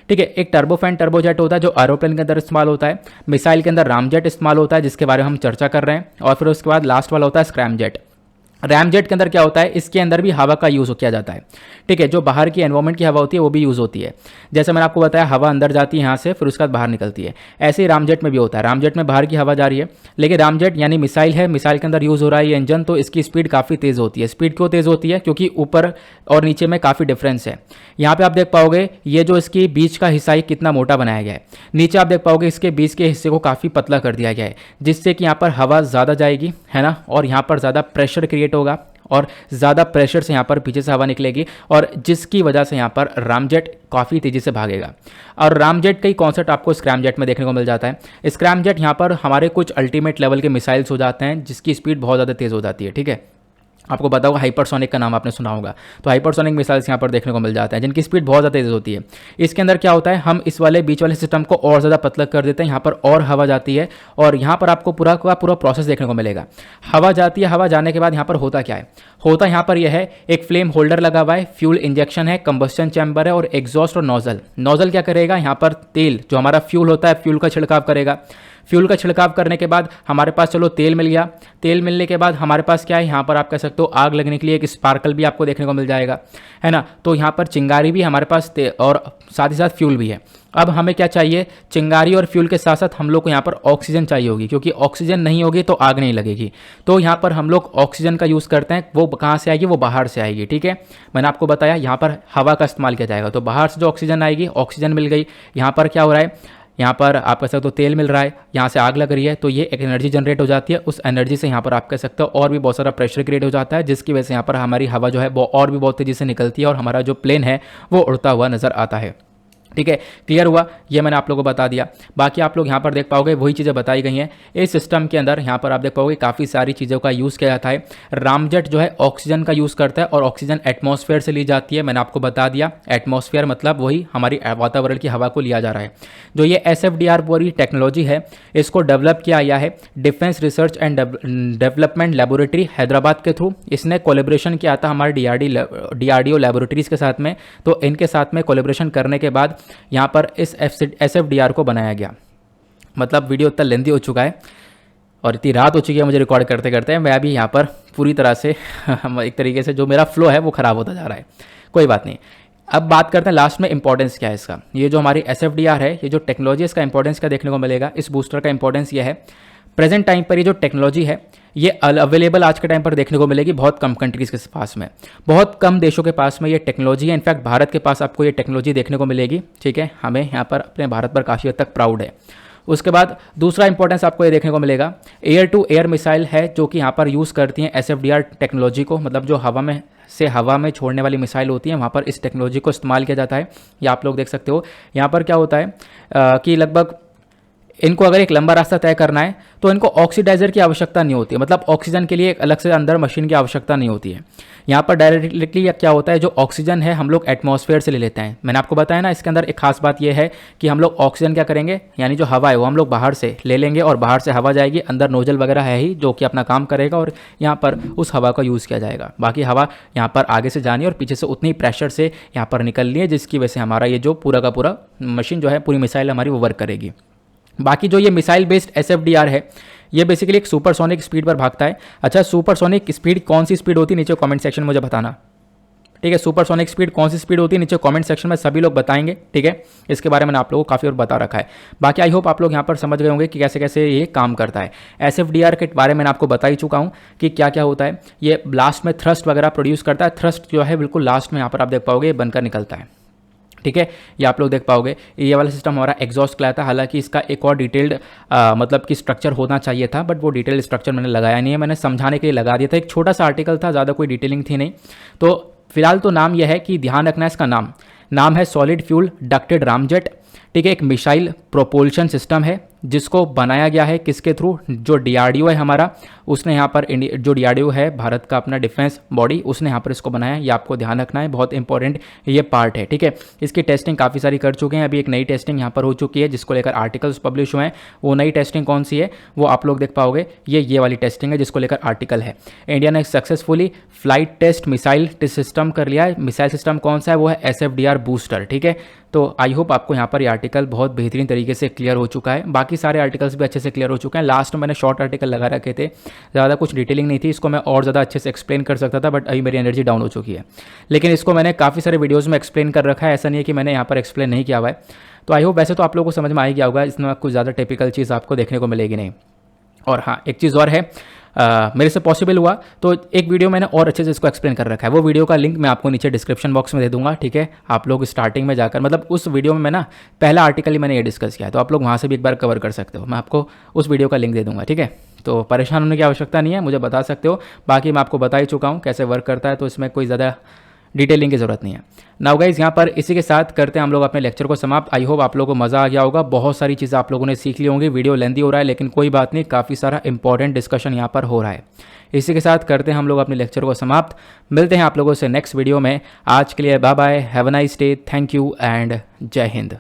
ठीक है, एक टर्बोफैन टर्बोजेट होता है जो एरोप्लेन के अंदर इस्तेमाल होता है, मिसाइल के अंदर रामजेट इस्तेमाल होता है जिसके बारे में हम चर्चा कर रहे हैं, और फिर उसके बाद लास्ट वाला होता है स्क्रैमजेट। रैमजेट के अंदर क्या होता है, इसके अंदर भी हवा का यूज़ किया जाता है। ठीक है, जो बाहर की एनवायरमेंट की हवा होती है वो भी यूज़ होती है। जैसे मैंने आपको बताया हवा अंदर जाती है यहाँ से, फिर उसके बाद बाहर निकलती है। ऐसे ही रामजेट में भी होता है। रामजेट में बाहर की हवा जा रही है, लेकिन रामजेट यानी मिसाइल है, मिसाइल के अंदर यूज़ हो रहा है ये इंजन, तो इसकी स्पीड काफ़ी तेज़ होती है। स्पीड क्यों तेज़ होती है, क्योंकि ऊपर और नीचे में काफ़ी डिफरेंस है। यहाँ पे आप देख पाओगे ये जो इसकी बीच का हिस्सा है कितना मोटा बनाया गया है, नीचे आप देख पाओगे इसके बीच के हिस्से को काफ़ी पतला कर दिया गया है, जिससे कि यहाँ पर हवा ज़्यादा जाएगी, है ना, और यहाँ पर ज़्यादा प्रेशर क्रिएट होगा और ज़्यादा प्रेशर से यहाँ पर पीछे से हवा निकलेगी, और जिसकी वजह से यहाँ पर रामजेट काफ़ी तेज़ी से भागेगा। और रामजेट का ही कॉन्सेप्ट आपको स्क्रैमजेट में देखने को मिल जाता है। स्क्रैमजेट यहाँ पर हमारे कुछ अल्टीमेट लेवल के मिसाइल्स हो जाते हैं जिसकी स्पीड बहुत ज़्यादा तेज़ हो जाती है। ठीक है, आपको पता होगा हाइपरसोनिक का नाम आपने सुना होगा, तो हाइपरसोनिक मिसाइल्स यहाँ पर देखने को मिल जाते हैं जिनकी स्पीड बहुत ज़्यादा तेज़ होती है। इसके अंदर क्या होता है, हम इस वाले बीच वाले सिस्टम को और ज़्यादा पतला कर देते हैं, यहाँ पर और हवा जाती है, और यहाँ पर आपको पूरा का पूरा प्रोसेस देखने को मिलेगा। हवा जाती है, हवा जाने के बाद यहाँ पर होता क्या है, होता यहाँ पर यह है, एक फ्लेम होल्डर लगा हुआ है, फ्यूल इंजेक्शन है, कंबस्टन चैम्बर है, और एग्जॉस्ट और नोजल। नोजल क्या करेगा, यहाँ पर तेल जो हमारा फ्यूल होता है, फ्यूल का छिड़काव करेगा। फ्यूल का छिड़काव करने के बाद हमारे पास चलो तेल मिल गया। तेल मिलने के बाद हमारे पास क्या है, यहाँ पर आप कह सकते हो आग लगने के लिए एक स्पार्कल भी आपको देखने को मिल जाएगा, है ना। तो यहाँ पर चिंगारी भी हमारे पास और साथ ही साथ फ्यूल भी है। अब हमें क्या चाहिए, चिंगारी और फ्यूल के साथ साथ हम लोग को यहाँ पर ऑक्सीजन चाहिए होगी, क्योंकि ऑक्सीजन नहीं होगी तो आग नहीं लगेगी। तो यहाँ पर हम लोग ऑक्सीजन का यूज़ करते हैं। वो कहाँ से आएगी, वो बाहर से आएगी। ठीक है, मैंने आपको बताया यहाँ पर हवा का इस्तेमाल किया जाएगा, तो बाहर से जो ऑक्सीजन आएगी, ऑक्सीजन मिल गई। यहाँ पर क्या हो रहा है, यहाँ पर आप कह सकते हो तेल मिल रहा है, यहाँ से आग लग रही है, तो ये एक एनर्जी जनरेट हो जाती है। उस एनर्जी से यहाँ पर आप कह सकते हो और भी बहुत सारा प्रेशर क्रिएट हो जाता है, जिसकी वजह से यहाँ पर हमारी हवा जो है वो और भी बहुत तेज़ी से निकलती है और हमारा जो प्लेन है वो उड़ता हुआ नज़र आता है। ठीक है, क्लियर हुआ, ये मैंने आप लोगों को बता दिया। बाकी आप लोग यहाँ पर देख पाओगे वही चीज़ें बताई गई हैं इस सिस्टम के अंदर। यहाँ पर आप देख पाओगे काफ़ी सारी चीज़ों का यूज़ किया जाता है। रामजेट जो है ऑक्सीजन का यूज़ करता है और ऑक्सीजन एटमॉस्फेयर से ली जाती है। मैंने आपको बता दिया, एटमॉस्फेयर मतलब वही हमारी वातावरण की हवा को लिया जा रहा है। जो ये SFDR पूरी टेक्नोलॉजी है, इसको डेवलप किया गया है defence research and development laboratory Hyderabad के थ्रू। इसने कोलेब्रेशन किया था हमारे DRDO लेबोरेटरीज़ के साथ में। तो इनके साथ में कोलेब्रेशन करने के बाद यहाँ पर इस SFDR को बनाया गया। मतलब वीडियो इतना लेंदी हो चुका है और इतनी रात हो चुकी है मुझे रिकॉर्ड करते करते, मैं अभी यहाँ पर पूरी तरह से एक तरीके से जो मेरा फ्लो है वो ख़राब होता जा रहा है। कोई बात नहीं, अब बात करते हैं लास्ट में इंपॉर्टेंस क्या है इसका। ये जो हमारी SFDR है, ये जो टेक्नोलॉजी, इसका इंपॉर्टेंस क्या देखने को मिलेगा। इस बूस्टर का इंपॉर्टेंस ये है, प्रेजेंट टाइम पर ये जो टेक्नोलॉजी है ये अवेलेबल आज के टाइम पर देखने को मिलेगी बहुत कम कंट्रीज़ के पास में, बहुत कम देशों के पास में ये टेक्नोलॉजी है। इनफैक्ट भारत के पास आपको ये टेक्नोलॉजी देखने को मिलेगी। ठीक है, हमें यहाँ पर अपने भारत पर काफ़ी हद तक प्राउड है। उसके बाद दूसरा इंपॉर्टेंस आपको ये देखने को मिलेगा, एयर टू एयर मिसाइल है जो कि यहाँ पर यूज़ करती हैं SFDR टेक्नोलॉजी को। मतलब जो हवा में छोड़ने वाली मिसाइल होती है, वहाँ पर इस टेक्नोलॉजी को इस्तेमाल किया जाता है। ये आप लोग देख सकते हो। यहाँ पर क्या होता है कि लगभग इनको अगर एक लंबा रास्ता तय करना है तो इनको ऑक्सीडाइजर की आवश्यकता नहीं होती है। मतलब ऑक्सीजन के लिए एक अलग से अंदर मशीन की आवश्यकता नहीं होती है। यहाँ पर डायरेक्टली क्या होता है, जो ऑक्सीजन है हम लोग एटमॉस्फेयर से ले लेते हैं। मैंने आपको बताया ना, इसके अंदर एक खास बात यह है कि हम लोग ऑक्सीजन क्या करेंगे, यानी जो हवा है वो हम लोग बाहर से ले लेंगे और बाहर से हवा जाएगी, अंदर नोजल वगैरह है ही जो कि अपना काम करेगा और यहाँ पर उस हवा का यूज़ किया जाएगा। बाकी हवा यहाँ पर आगे से जानी और पीछे से उतनी प्रेशर से यहाँ पर निकलनी है, जिसकी वजह से हमारा ये जो पूरा का पूरा मशीन जो है, पूरी मिसाइल हमारी वो वर्क करेगी। बाकी जो ये मिसाइल बेस्ड SFDR है, ये बेसिकली एक सुपरसोनिक स्पीड पर भागता है। अच्छा, सुपरसोनिक स्पीड कौन सी स्पीड होती है, नीचे कमेंट सेक्शन में मुझे बताना। ठीक है, सुपरसोनिक स्पीड कौन सी स्पीड होती है, नीचे कमेंट सेक्शन में सभी लोग बताएंगे। ठीक है, इसके बारे में मैंने आप लोगों को काफ़ी और बता रखा है। बाकी आई होप आप लोग यहाँ पर समझ गए होंगे कि कैसे कैसे ये काम करता है। SFDR के बारे में मैंने आपको बता ही चुका हूँ कि क्या क्या होता है। ये लास्ट में थ्रस्ट वगैरह प्रोड्यूस करता है। थ्रस्ट जो है बिल्कुल लास्ट में यहाँ पर आप देख पाओगे बनकर निकलता है। ठीक है, ये आप लोग देख पाओगे। ये वाला सिस्टम हमारा एग्जॉस्ट कहलाता है। हालांकि इसका एक और डिटेल्ड मतलब कि स्ट्रक्चर होना चाहिए था, बट वो डिटेल्ड स्ट्रक्चर मैंने लगाया नहीं है, मैंने समझाने के लिए लगा दिया था। एक छोटा सा आर्टिकल था, ज़्यादा कोई डिटेलिंग थी नहीं। तो फिलहाल तो नाम यह है कि ध्यान रखना, इसका नाम है सॉलिड फ्यूल डक्टेड रामजेट। ठीक है, एक मिसाइल प्रोपोल्शन सिस्टम है जिसको बनाया गया है किसके थ्रू, जो DRDO है हमारा, उसने यहाँ पर जो DRDO है भारत का अपना डिफेंस बॉडी, उसने यहाँ पर इसको बनाया है। ये आपको ध्यान रखना है, बहुत इंपॉर्टेंट ये पार्ट है। ठीक है, इसकी टेस्टिंग काफ़ी सारी कर चुके हैं। अभी एक नई टेस्टिंग यहाँ पर हो चुकी है जिसको लेकर आर्टिकल्स पब्लिश हुए हैं। वो नई टेस्टिंग कौन सी है वो आप लोग देख पाओगे। ये वाली टेस्टिंग है जिसको लेकर आर्टिकल है। इंडिया ने successfully flight test missile system कर लिया है। मिसाइल सिस्टम कौन सा है, वो है SFDR बूस्टर। ठीक है, तो आई होप आपको यहाँ पर ये आर्टिकल बहुत बेहतरीन तरीके से क्लियर हो चुका है। बाकी सारे आर्टिकल्स भी अच्छे से क्लियर हो चुके हैं। लास्ट में मैंने शॉर्ट आर्टिकल लगा रखे थे, ज़्यादा कुछ डिटेलिंग नहीं थी, इसको मैं और ज़्यादा अच्छे से एक्सप्लेन कर सकता था, बट अभी मेरी एनर्जी डाउन हो चुकी है। लेकिन इसको मैंने काफ़ी सारे वीडियोज़ में एक्सप्लेन कर रखा है, ऐसा नहीं है कि मैंने यहाँ पर एक्सप्लेन नहीं किया हुआ है। तो आई होप वैसे तो आप लोगों को समझ में आ ही गया होगा, इसमें कुछ ज़्यादा टिपिकल चीज़ आपको देखने को मिलेगी नहीं। और हाँ, एक चीज़ और है, मेरे से पॉसिबल हुआ तो एक वीडियो मैंने और अच्छे से इसको एक्सप्लेन कर रखा है, वो वीडियो का लिंक मैं आपको नीचे डिस्क्रिप्शन बॉक्स में दे दूंगा, ठीक है। आप लोग स्टार्टिंग में जाकर, मतलब उस वीडियो में मैं ना पहला आर्टिकल ही मैंने ये डिस्कस किया है, तो आप लोग वहाँ से भी एक बार कवर कर सकते हो। मैं आपको उस वीडियो का लिंक दे दूंगा, ठीक है। तो परेशान होने की आवश्यकता नहीं है, मुझे बता सकते हो। बाकी मैं आपको बता ही चुका हूँ कैसे वर्क करता है, तो इसमें कोई ज़्यादा डिटेलिंग की ज़रूरत नहीं है। नाउ गाइज, यहाँ पर इसी के साथ करते हैं हम लोग अपने लेक्चर को समाप्त। आई होप आप लोगों को मज़ा आ गया होगा, बहुत सारी चीज़ें आप लोगों ने सीख ली होंगी। वीडियो लेंदी हो रहा है लेकिन कोई बात नहीं, काफ़ी सारा इंपॉर्टेंट डिस्कशन यहाँ पर हो रहा है। इसी के साथ करते हैं हम लोग अपने लेक्चर को समाप्त। मिलते हैं आप लोगों से नेक्स्ट वीडियो में। आज के लिए bye bye, have a nice day, thank you and जय हिंद।